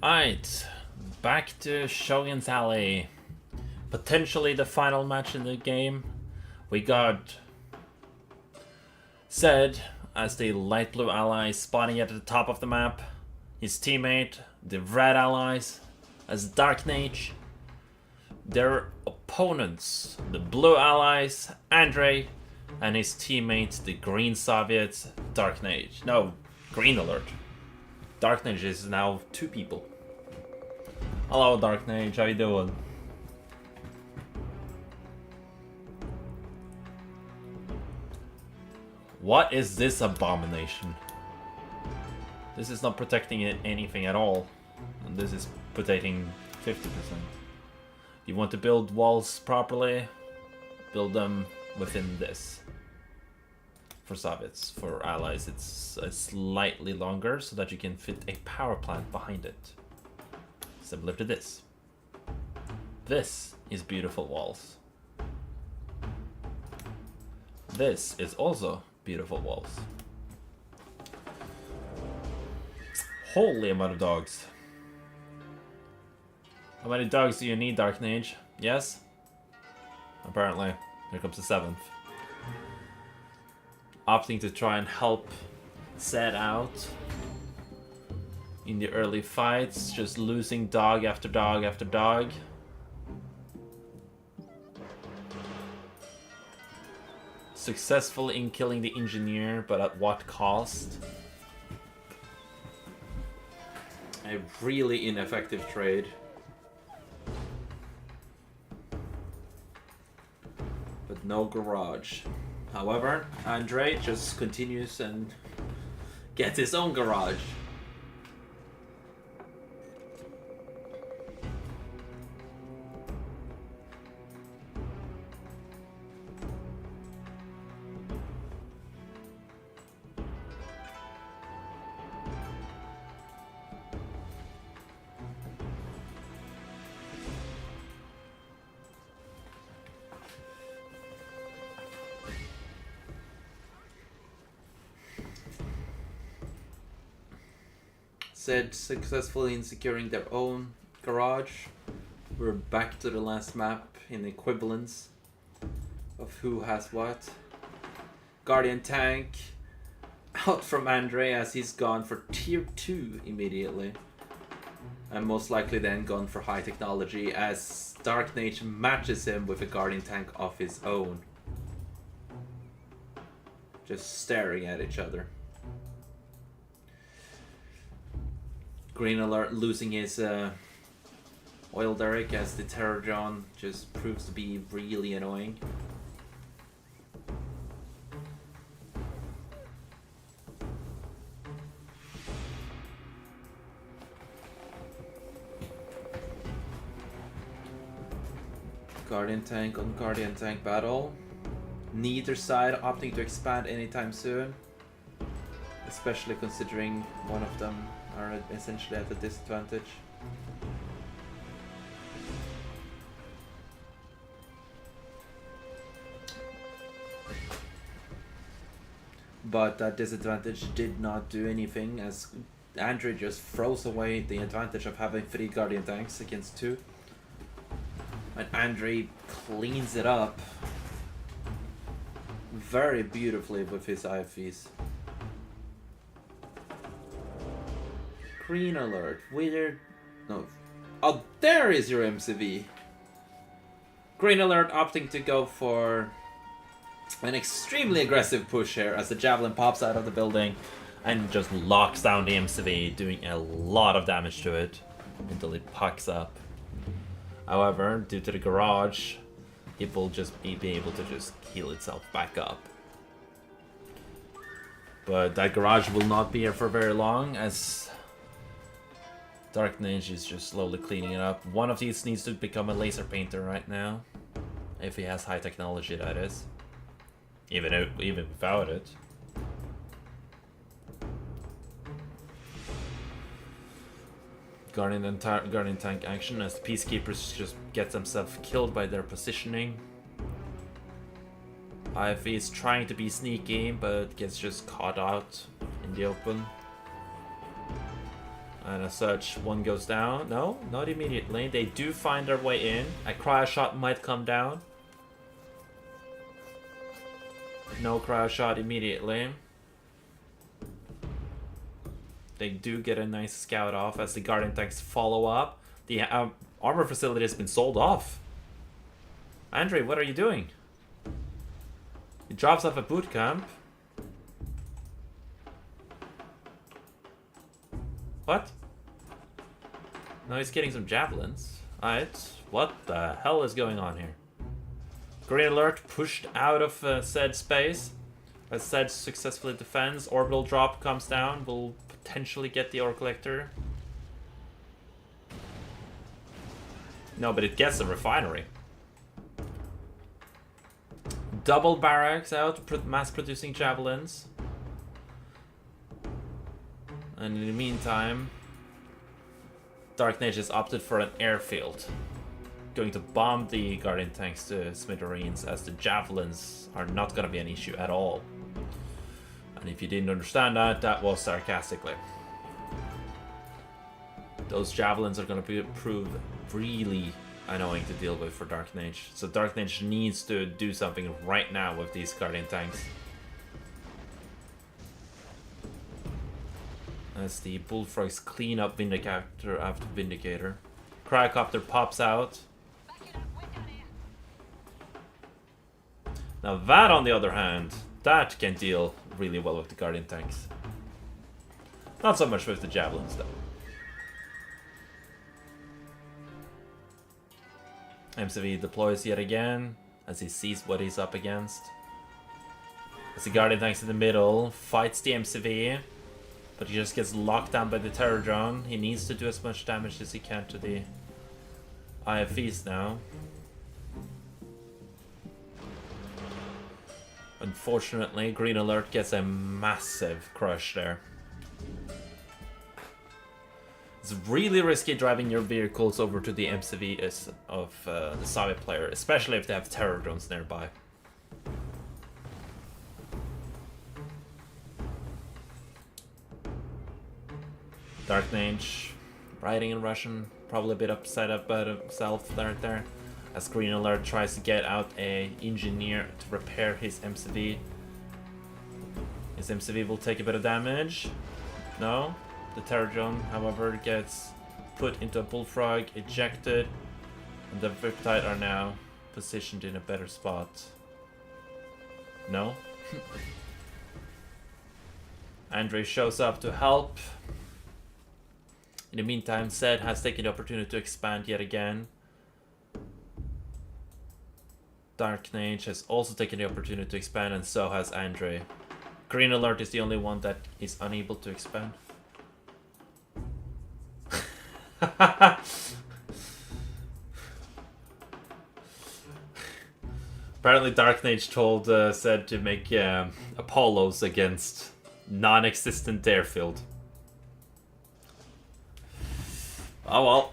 Alright, back to Shogun's Alley. Potentially the final match in the game. We got Zed as the light blue ally spawning at the top of the map. His teammate, the red allies, as Dark Mage. Their opponents, the blue allies, Andre, and his teammate, the green Soviets, Dark Mage. No, Green Alert. Dark Mage is now 2 people. Hello, Dark Mage, how you doing? What is this abomination? This is not protecting anything at all. And this is protecting 50%. You want to build walls properly, build them within this. For Soviets, for allies, it's slightly longer so that you can fit a power plant behind it. Similar to this. This is beautiful walls. This is also beautiful walls. Holy amount of dogs. How many dogs do you need, Dark Mage? Yes? Apparently. Here comes the 7th. Opting to try and help Zed out in the early fights, just losing dog after dog after dog. Successful in killing the engineer, but at what cost? A really ineffective trade. But no garage. However, Andre just continues and gets his own garage. Zed successfully in securing their own garage. We're back to the last map in equivalence of who has what. Guardian Tank out from Andre as he's gone for tier 2 immediately. And most likely then gone for high technology as Dark Mage matches him with a Guardian Tank of his own. Just staring at each other. Green Alert losing his oil derrick as the Terror John just proves to be really annoying. Guardian Tank on Guardian Tank battle. Neither side opting to expand anytime soon. Especially considering one of them are essentially at a disadvantage. But that disadvantage did not do anything as Andre just throws away the advantage of having 3 Guardian Tanks against 2. And Andre cleans it up very beautifully with his IFVs. Green Alert, weird. No. Oh, there is your MCV. Green Alert opting to go for an extremely aggressive push here as the Javelin pops out of the building and just locks down the MCV, doing a lot of damage to it until it pucks up. However, due to the garage, it will just be able to just heal itself back up. But that garage will not be here for very long, as Dark Ninja is just slowly cleaning it up. One of these needs to become a laser painter right now. If he has high technology, that is. Even without it. Guardian tank action as the Peacekeepers just get themselves killed by their positioning. IFE is trying to be sneaky, but gets just caught out in the open. And as such, one goes down. No, not immediately. They do find their way in. A cryo shot might come down. No cryo shot immediately. They do get a nice scout off as the Guardian tanks follow up. The armor facility has been sold off. Andre, what are you doing? He drops off a boot camp. What? Now he's getting some javelins. Alright, what the hell is going on here? Green Alert pushed out of said space. As said successfully defends. Orbital drop comes down. Will potentially get the ore collector. No, but it gets the refinery. Double barracks out, mass producing javelins. And in the meantime, Dark Mage has opted for an airfield. Going to bomb the Guardian tanks to smithereens, as the javelins are not going to be an issue at all. And if you didn't understand that, that was sarcastically. Those javelins are going to prove really annoying to deal with for Dark Mage. So Dark Mage needs to do something right now with these Guardian tanks. As the Bullfrogs clean up Vindicator after Vindicator. Cryocopter pops out. Now that, on the other hand, that can deal really well with the Guardian tanks. Not so much with the Javelins, though. MCV deploys yet again, as he sees what he's up against. As the Guardian tanks in the middle, fights the MCV, but he just gets locked down by the Terror Drone. He needs to do as much damage as he can to the IFEs now. Unfortunately, Green Alert gets a massive crush there. It's really risky driving your vehicles over to the MCVs of the Soviet player, especially if they have terror drones nearby. Dark Mage, writing in Russian, probably a bit upset about himself there. As Green Alert tries to get out a engineer to repair his MCV. His MCV will take a bit of damage. No. The Terror Drone, however, gets put into a Bullfrog, ejected, and the Riptide are now positioned in a better spot. No. Andre shows up to help. In the meantime, Zed has taken the opportunity to expand yet again. Dark Mage has also taken the opportunity to expand, and so has Andre. Green Alert is the only one that is unable to expand. Apparently Dark Mage told Zed to make Apollos against non-existent airfield. Oh well.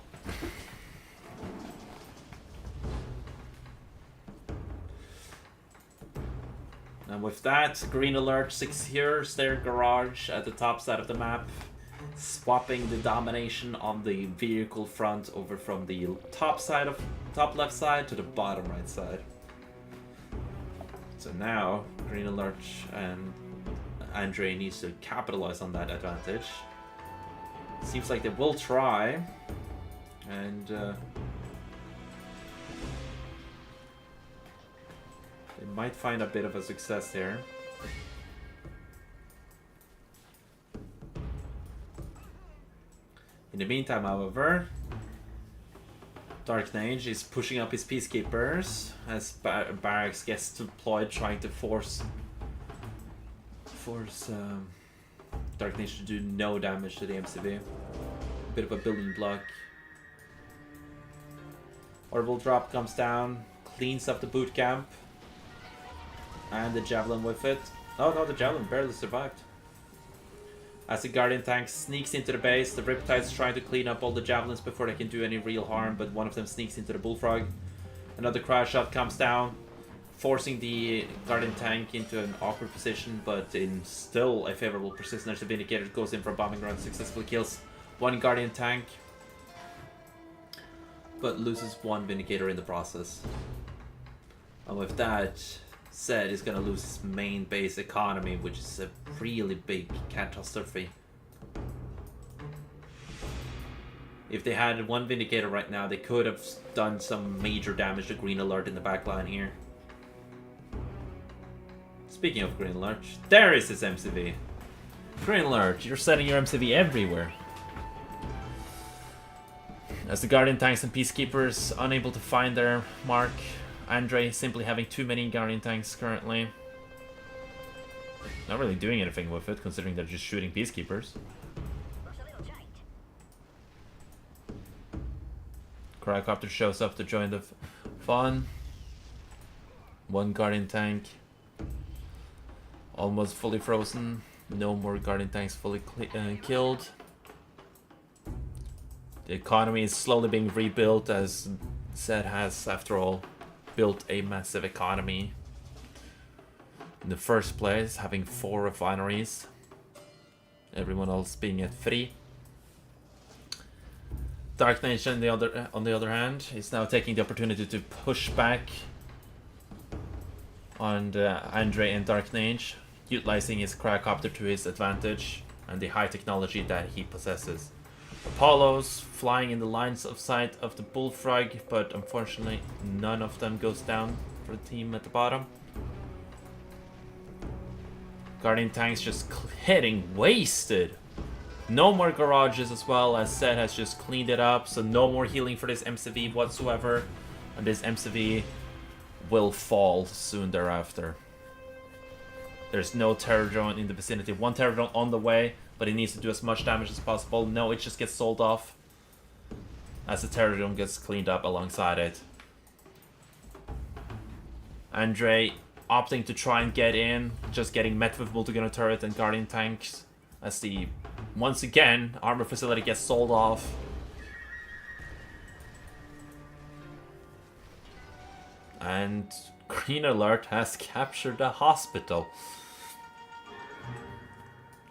And with that, Green Alert secures their garage at the top side of the map, swapping the domination on the vehicle front over from the top left side to the bottom right side. So now Green Alert and Andre needs to capitalize on that advantage. Seems like they will try, and They might find a bit of a success here. In the meantime, however, Dark Mage is pushing up his Peacekeepers as barracks gets deployed, trying to force Dark Mage to do no damage to the MCV. Bit of a building block. Orbital drop comes down, cleans up the boot camp, and the Javelin with it. Oh no, the Javelin barely survived. As the Guardian tank sneaks into the base, the Riptide's trying to clean up all the Javelins before they can do any real harm, but one of them sneaks into the Bullfrog. Another cryo shot comes down, forcing the Guardian tank into an awkward position, but in still a favorable position as the Vindicator goes in for a bombing run, successfully kills one Guardian tank, but loses one Vindicator in the process. And with that, Zed is going to lose his main base economy, which is a really big catastrophe. If they had one Vindicator right now, they could have done some major damage to Green Alert in the backline here. Speaking of Green Alert, there is his MCV. Green Alert, you're setting your MCV everywhere. As the Guardian tanks and Peacekeepers unable to find their mark, Andre simply having too many Guardian tanks currently. Not really doing anything with it, considering they're just shooting Peacekeepers. Cryocopter shows up to join the fun. One Guardian tank. Almost fully frozen. No more Guardian tanks fully killed. The economy is slowly being rebuilt as Zed has, after all, built a massive economy. In the first place, having 4 refineries. Everyone else being at 3. Dark Nation, on the other hand, is now taking the opportunity to push back on the Andre and Dark Mage, utilizing his cryocopter to his advantage and the high technology that he possesses. Apollos flying in the lines of sight of the Bullfrog, but unfortunately none of them goes down for the team at the bottom. Guardian tanks just hitting wasted. No more garages as well, as Zed has just cleaned it up, so no more healing for this MCV whatsoever, and this MCV will fall soon thereafter. There's no Terror Drone in the vicinity. One Terror Drone on the way, but it needs to do as much damage as possible. No, it just gets sold off as the Terror Drone gets cleaned up alongside it. Andre opting to try and get in, just getting met with multi-gunner turret and Guardian tanks as the, once again, armor facility gets sold off. And Green Alert has captured the hospital.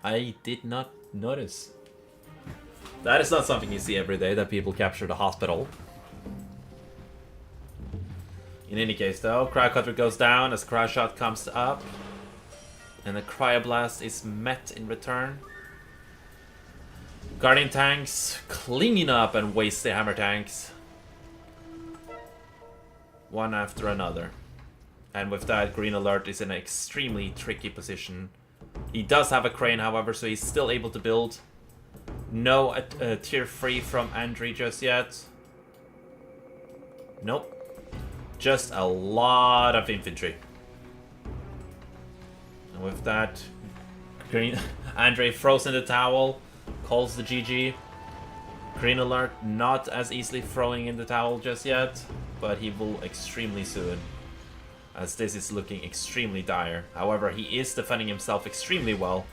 I did not notice. That is not something you see every day, that people capture the hospital. In any case though, Cryocutter goes down as Cryshot comes up. And the Cryoblast is met in return. Guardian tanks cleaning up and waste the hammer tanks. One after another. And with that, Green Alert is in an extremely tricky position. He does have a crane, however, so he's still able to build. No tier 3 from Andre just yet. Nope. Just a lot of infantry. And with that, Andre throws in the towel, calls the GG. Green Alert not as easily throwing in the towel just yet, but he will extremely soon, as this is looking extremely dire. However, he is defending himself extremely well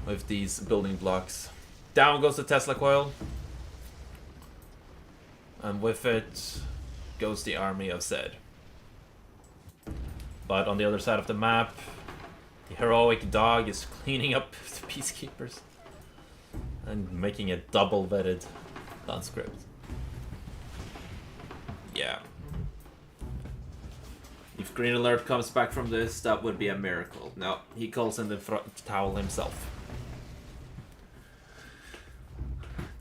with these building blocks. Down goes the Tesla coil, and with it goes the army of Zed. But on the other side of the map, the heroic dog is cleaning up the peacekeepers and making a double-vetted conscript. Yeah. If Green Alert comes back from this, that would be a miracle. No, he calls in the towel himself.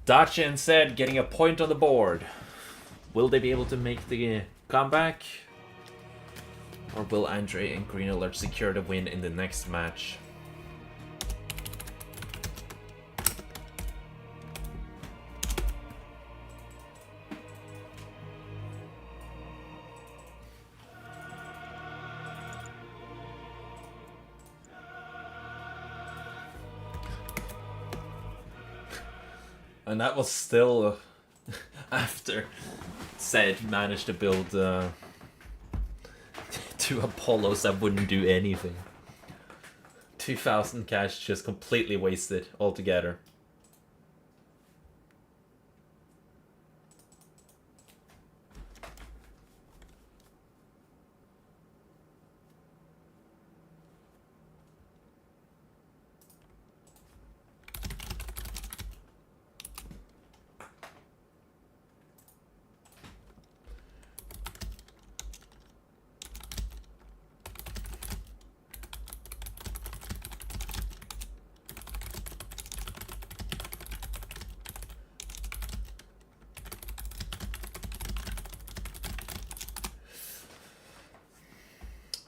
Dacia and Zed getting a point on the board. Will they be able to make the comeback. Or will Andre and Green Alert secure the win in the next match? And that was still after Zed managed to build 2 Apollos that wouldn't do anything. 2,000 cash just completely wasted altogether.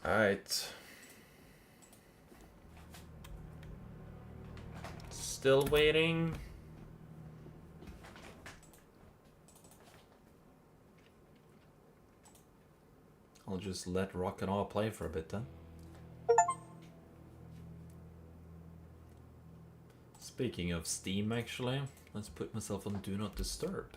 Alright. Still waiting. I'll just let Rock and All play for a bit then. Speaking of Steam, actually, let's put myself on Do Not Disturb.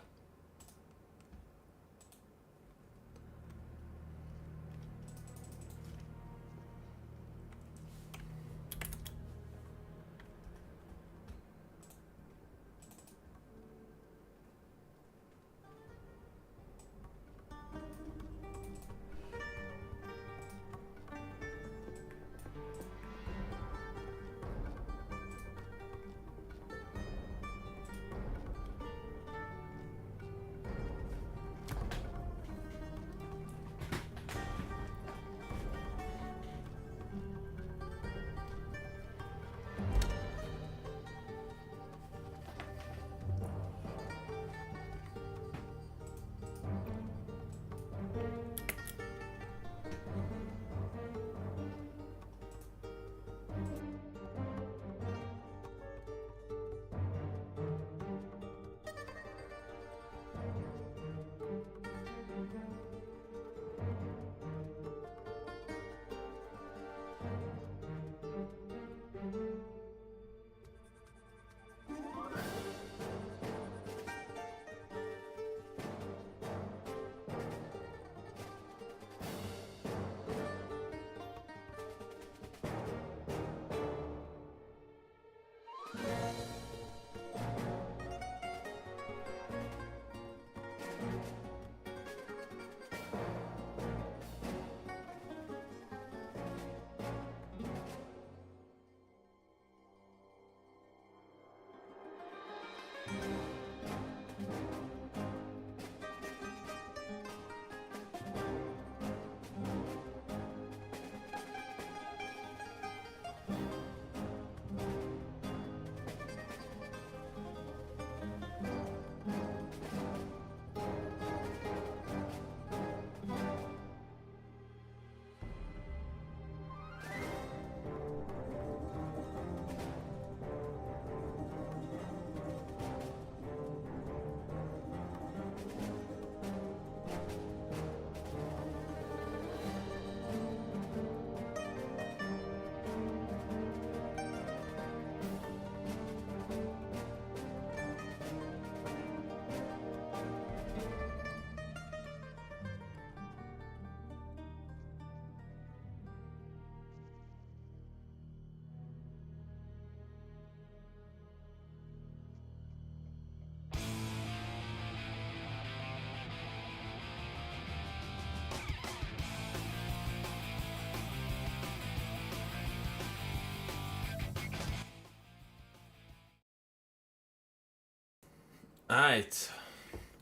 Alright,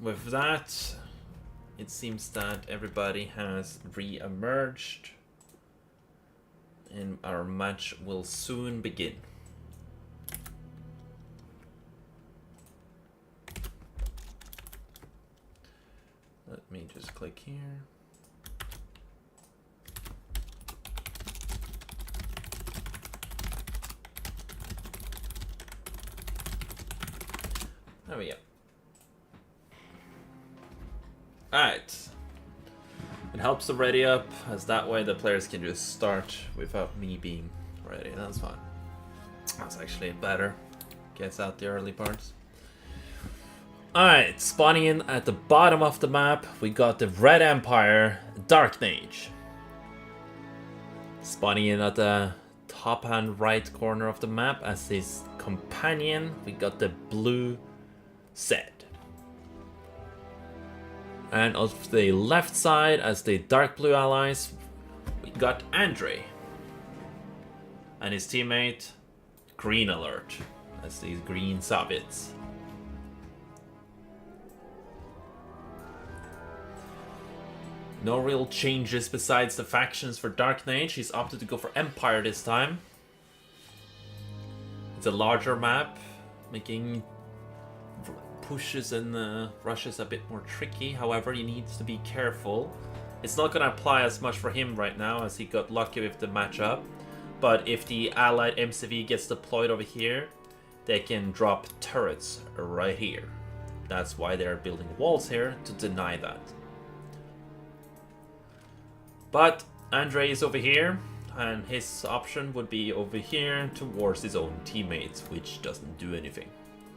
with that, it seems that everybody has re-emerged and our match will soon begin. Let me just click here. There we go. Alright. It helps to ready up, as that way the players can just start without me being ready. That's fine. That's actually better. Gets out the early parts. Alright, spawning in at the bottom of the map, we got the Red Empire, Dark Age. Spawning in at the top hand right corner of the map as his companion, we got the Blue Zed. And on the left side, as the dark blue allies, we got Andre. And his teammate, Green Alert, as these green Soviets. No real changes besides the factions for Dark Age. He's opted to go for Empire this time. It's a larger map, making pushes and rushes a bit more tricky. However, he needs to be careful. It's not going to apply as much for him right now, as he got lucky with the matchup. But if the allied MCV gets deployed over here, they can drop turrets right here. That's why they're building walls here, to deny that. But Andre is over here, and his option would be over here towards his own teammates, which doesn't do anything.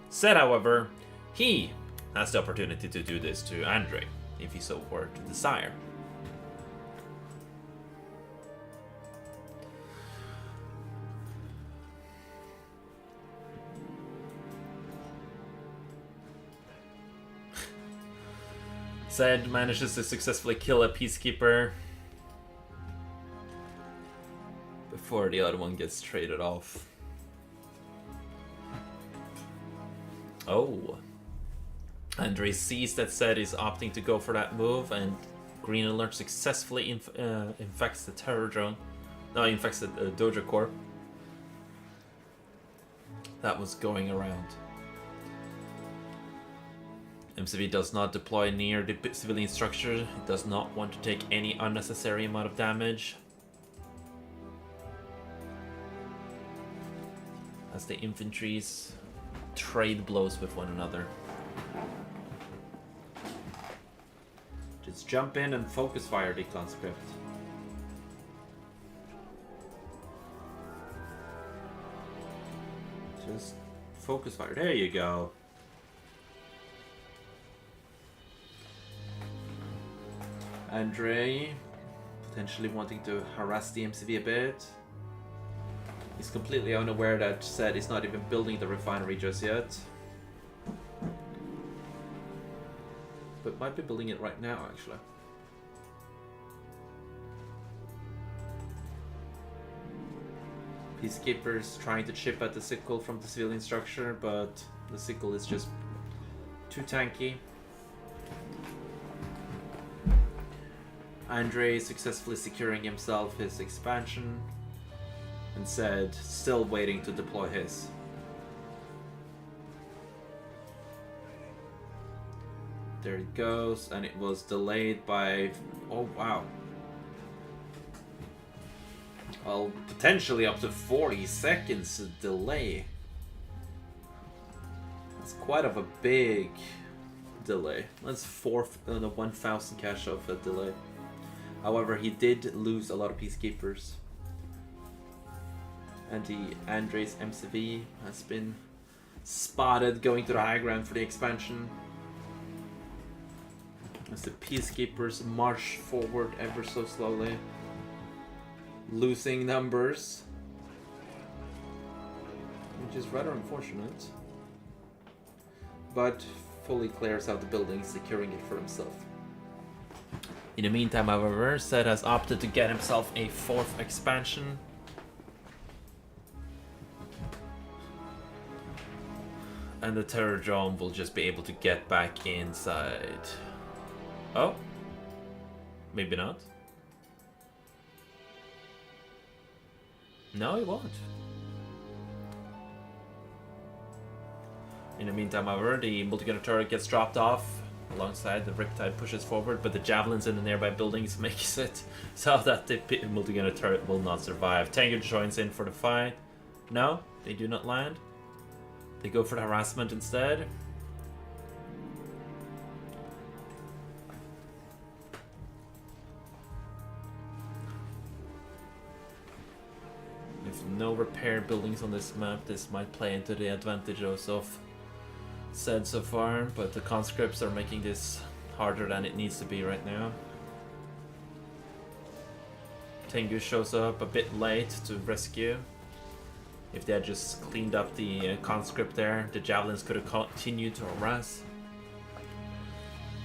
Said, however, he has the opportunity to do this to Andre, if he so were to desire. Zed manages to successfully kill a peacekeeper before the other one gets traded off. Oh. Andre sees that Zed is opting to go for that move, and Green Alert successfully infects the terror drone. No, infects the Dojo Corp. That was going around. MCV does not deploy near the civilian structure. It does not want to take any unnecessary amount of damage, as the infantries trade blows with one another. Just jump in and focus fire the conscript. Just focus fire. There you go. Andre potentially wanting to harass the MCV a bit. He's completely unaware that Zed is not even building the refinery just yet. But might be building it right now, actually. Peacekeepers trying to chip at the sickle from the civilian structure, but the sickle is just too tanky. Andre successfully securing himself his expansion, and Zed still waiting to deploy his. There it goes, and it was delayed by... oh wow. Well, potentially up to 40 seconds delay. That's quite of a big delay. That's 1,000 cash of a delay. However, he did lose a lot of peacekeepers. And the Andres MCV has been spotted going to the high ground for the expansion. As the peacekeepers march forward ever so slowly, losing numbers, which is rather unfortunate. But fully clears out the building, securing it for himself. In the meantime, however, Zed has opted to get himself a 4th expansion. And the terror drone will just be able to get back inside. Oh? Maybe not. No, it won't. In the meantime, however, the multi-gunner turret gets dropped off alongside the Riptide pushes forward, but the javelins in the nearby buildings makes it so that the multi-gunner turret will not survive. Tango joins in for the fight. No, they do not land. They go for the harassment instead. no repair buildings on this map. This might play into the advantage of said so far, but the conscripts are making this harder than it needs to be right now. Tengu shows up a bit late to rescue. If they had just cleaned up the conscript there, the javelins could have continued to harass.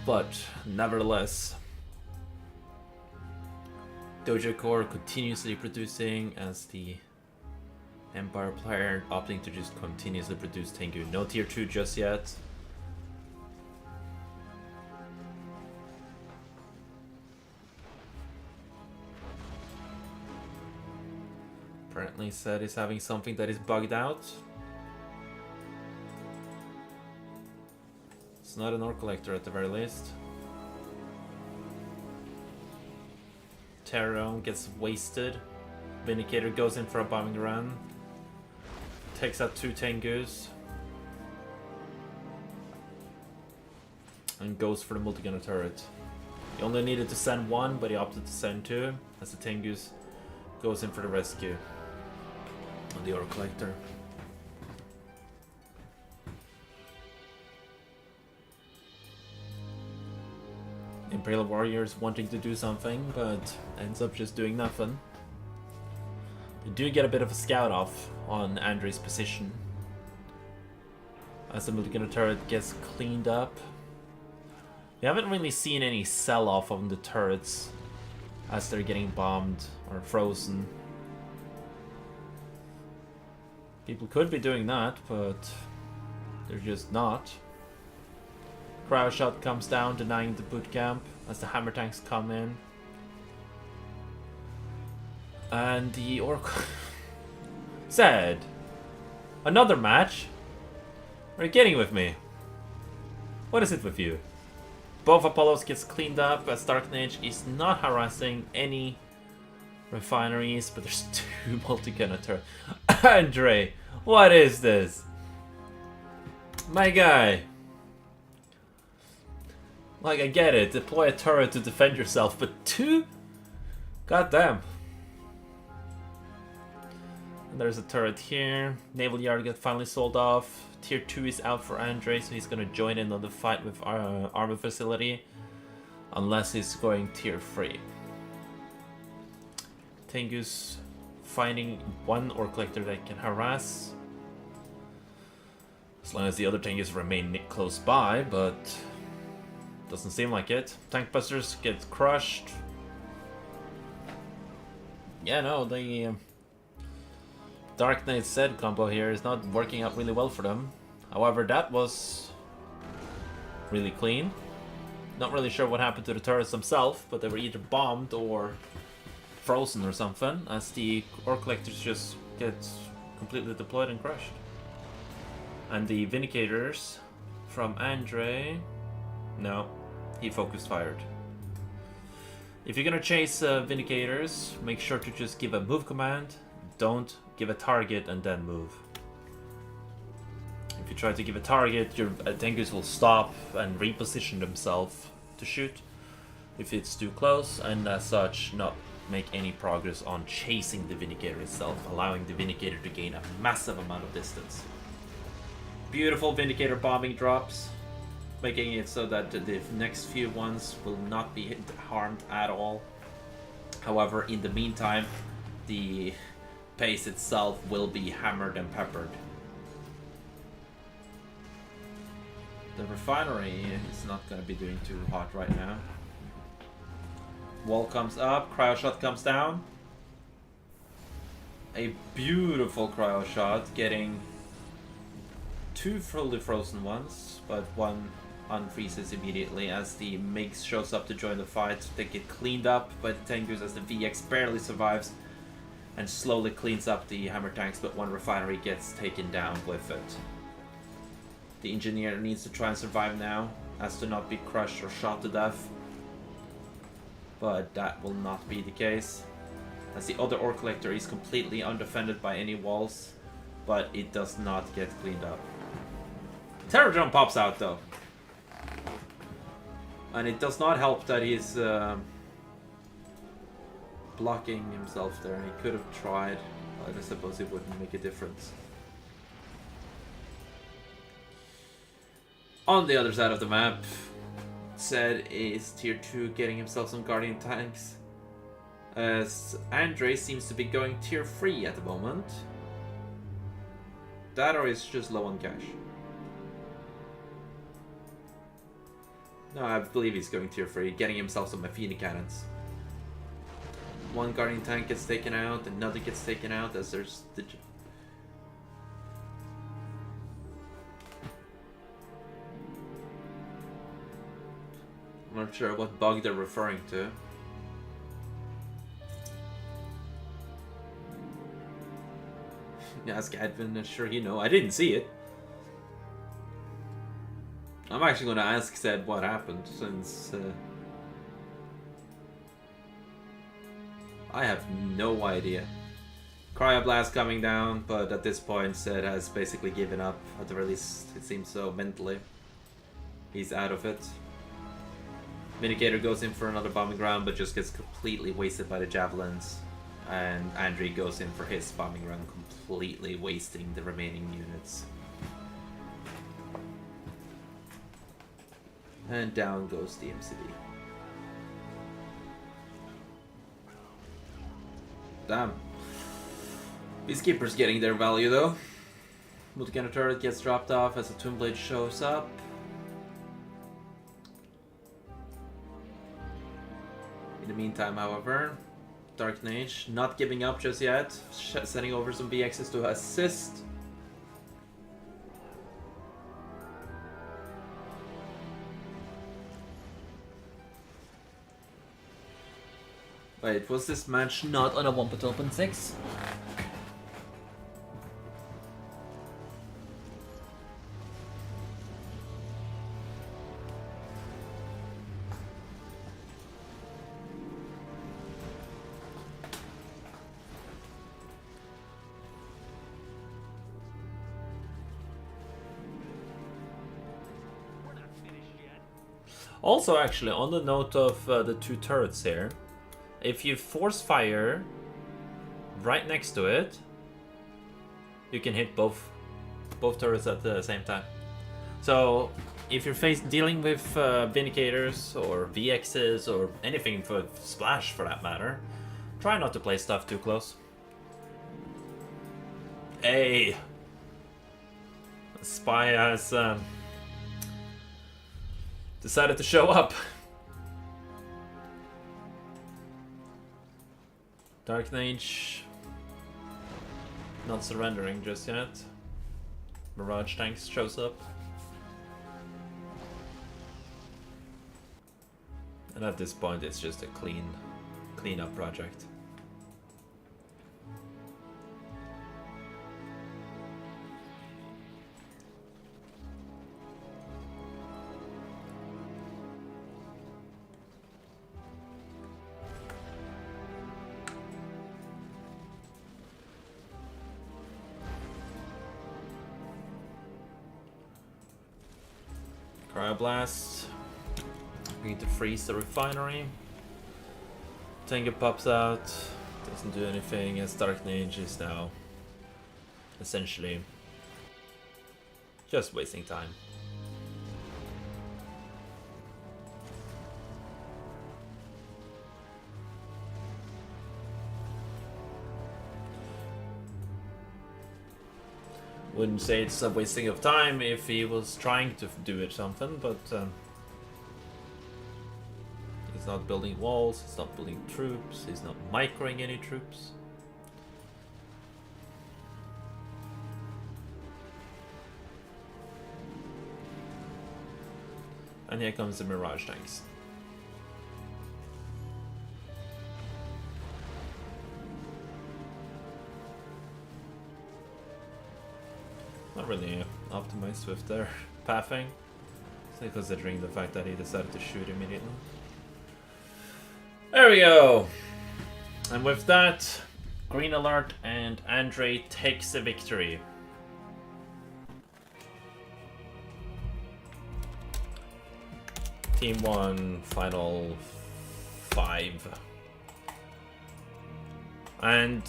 But nevertheless, Dojo Core continuously producing as the Empire player opting to just continuously produce Tengu. No tier 2 just yet. Apparently Seth is having something that is bugged out. It's not an ore collector at the very least. Terron gets wasted. Vindicator goes in for a bombing run. Takes out 2 Tengus. And goes for the multi-gunner turret. He only needed to send 1, but he opted to send 2 as the Tengus goes in for the rescue of the ore collector. Imperial Warriors wanting to do something, but ends up just doing nothing. They do get a bit of a scout off on Andre's position as the multi-gunner turret gets cleaned up. We haven't really seen any sell-off on the turrets as they're getting bombed or frozen. People could be doing that, but they're just not. Cryo shot comes down, denying the boot camp as the hammer tanks come in. And the Orc said, another match? Are you kidding with me? What is it with you? Both Apollos gets cleaned up as Dark Age is not harassing any refineries, but there's 2 multi-gunner turrets. Andre, what is this? My guy. Like, I get it, deploy a turret to defend yourself, but 2? God damn. And there's a turret here. Naval Yard gets finally sold off. Tier 2 is out for Andre, so he's gonna join in on the fight with Armor Facility. Unless he's going tier 3. Tengu's finding 1 ore collector that can harass. As long as the other Tengus remain close by, but doesn't seem like it. Tank Busters get crushed. Yeah, no, the Dark Knight Zed combo here is not working out really well for them. However, that was really clean. Not really sure what happened to the turrets themselves, but they were either bombed or frozen or something, as the ore collectors just get completely deployed and crushed. And the Vindicators from Andre, no, he focused fired. If you're gonna chase Vindicators, make sure to just give a move command. Don't give a target and then move. If you try to give a target, your Tengus will stop and reposition themselves to shoot if it's too close, and as such not make any progress on chasing the Vindicator itself, allowing the Vindicator to gain a massive amount of distance. Beautiful Vindicator bombing drops, making it so that the next few ones will not be harmed at all. However, in the meantime, the base itself will be hammered and peppered. The refinery is not going to be doing too hot right now. Wall comes up, cryo shot comes down. A beautiful cryo shot, getting 2 fully frozen ones, but 1 unfreezes immediately as the MiGs shows up to join the fight. They get cleaned up by the Tengus as the VX barely survives and slowly cleans up the hammer tanks, but 1 refinery gets taken down with it. The engineer needs to try and survive now, as to not be crushed or shot to death. But that will not be the case, as the other ore collector is completely undefended by any walls, but it does not get cleaned up. Terror Drone pops out though. And it does not help that he's blocking himself there. He could have tried I suppose it wouldn't make a difference. On the other side of the map, Zed is tier 2 getting himself some Guardian tanks. As Andre seems to be going tier 3 at the moment. That or is just low on cash. No, I believe he's going tier 3, getting himself some Athena cannons. One Guardian tank gets taken out, another gets taken out as there's the... I'm not sure what bug they're referring to. Ask Advin, sure you know. I didn't see it. I'm actually going to ask Zed what happened, since I have no idea. Cryoblast coming down, but at this point Zed has basically given up, at the very least it seems so mentally. He's out of it. Vindicator goes in for another bombing round, but just gets completely wasted by the javelins. And Andre goes in for his bombing round, completely wasting the remaining units. And down goes the MCD. Damn. Peacekeeper's getting their value though. Multi-cannon turret gets dropped off as a Twin Blade shows up. In the meantime, however, Dark Mage not giving up just yet, sending over some BXs to assist. Wait, was this match not on a 1.6? Also, actually, on the note of the two turrets here, if you force fire right next to it, you can hit both turrets at the same time. So if you're dealing with Vindicators or VXs or anything for Splash for that matter, try not to play stuff too close. Hey! Spy has decided to show up. Dark Mage not surrendering just yet. Mirage Tanks shows up. And at this point it's just a clean up project. Cryoblast. We need to freeze the refinery. Tenga pops out. Doesn't do anything as Dark Mage is now essentially just wasting time. Wouldn't say it's a wasting of time if he was trying to do it something, but he's not building walls, he's not building troops, he's not microing any troops. And here comes the Mirage Tanks. Not really optimized with their pathing, considering the fact that he decided to shoot immediately. There we go! And with that, green alert and Andre takes the victory. Team 1, final 5. And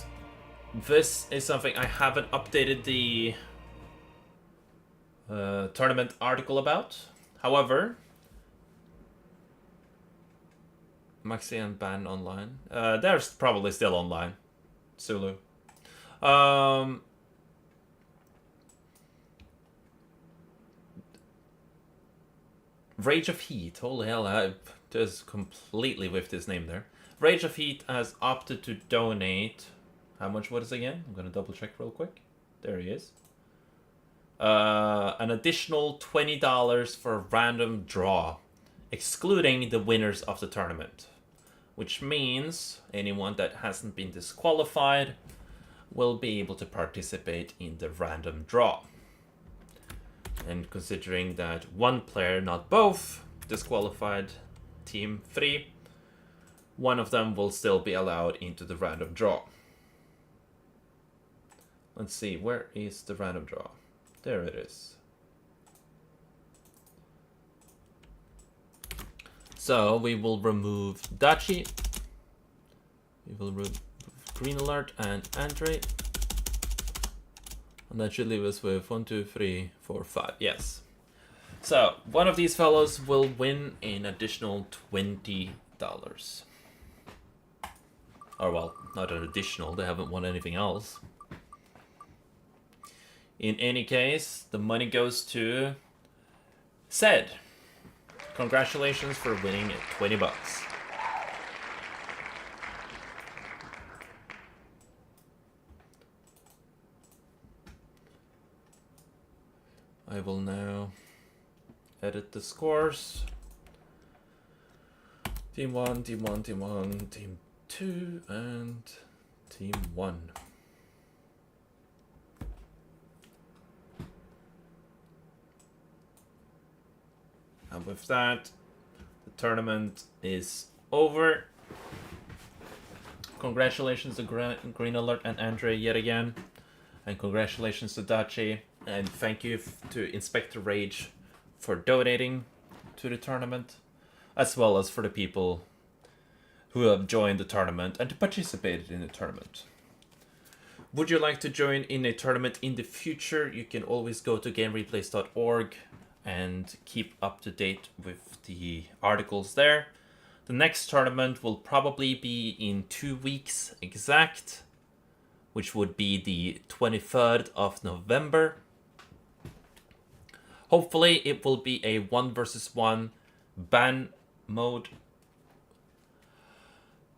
this is something I haven't updated the tournament article about. However, Maxi and Ban online. They're probably still online. Sulu. Rage of Heat. Holy hell, I just completely whiffed his name there. Rage of Heat has opted to donate. How much was it again? I'm gonna double check real quick. There he is. An additional $20 for a random draw, excluding the winners of the tournament. Which means anyone that hasn't been disqualified will be able to participate in the random draw. And considering that one player, not both, disqualified team 3, one of them will still be allowed into the random draw. Let's see, where is the random draw? There it is. So we will remove Dachi. We will remove Green Alert and Andre. And that should leave us with 1, 2, 3, 4, 5. Yes. So one of these fellows will win an additional $20. Or well, not an additional, they haven't won anything else. In any case, the money goes to Zed. Congratulations for winning $20. I will now edit the scores. Team 1, Team 1, Team 1, Team 2, and Team 1. And with that, the tournament is over. Congratulations to Green Alert and Andre yet again. And congratulations to Dachi. And thank you to Inspector Rage for donating to the tournament, as well as for the people who have joined the tournament and participated in the tournament. Would you like to join in a tournament in the future? You can always go to gamereplays.org and keep up to date with the articles there. The next tournament will probably be in 2 weeks exact, which would be the 23rd of November. Hopefully it will be a 1 versus 1 ban mode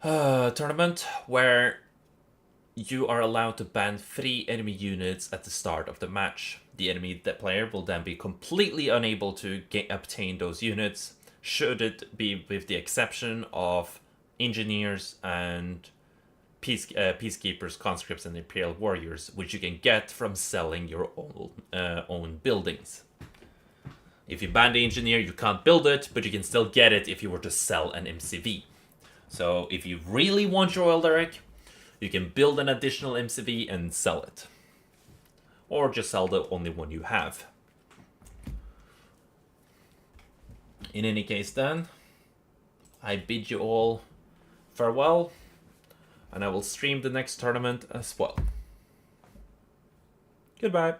tournament where you are allowed to ban 3 enemy units at the start of the match. The enemy player will then be completely unable to obtain those units, should it be with the exception of engineers and peacekeepers, conscripts, and imperial warriors, which you can get from selling your own buildings. If you ban the engineer, you can't build it, but you can still get it if you were to sell an MCV. So if you really want your Eldaric, you can build an additional MCV and sell it. Or just sell the only one you have. In any case then, I bid you all farewell, and I will stream the next tournament as well. Goodbye.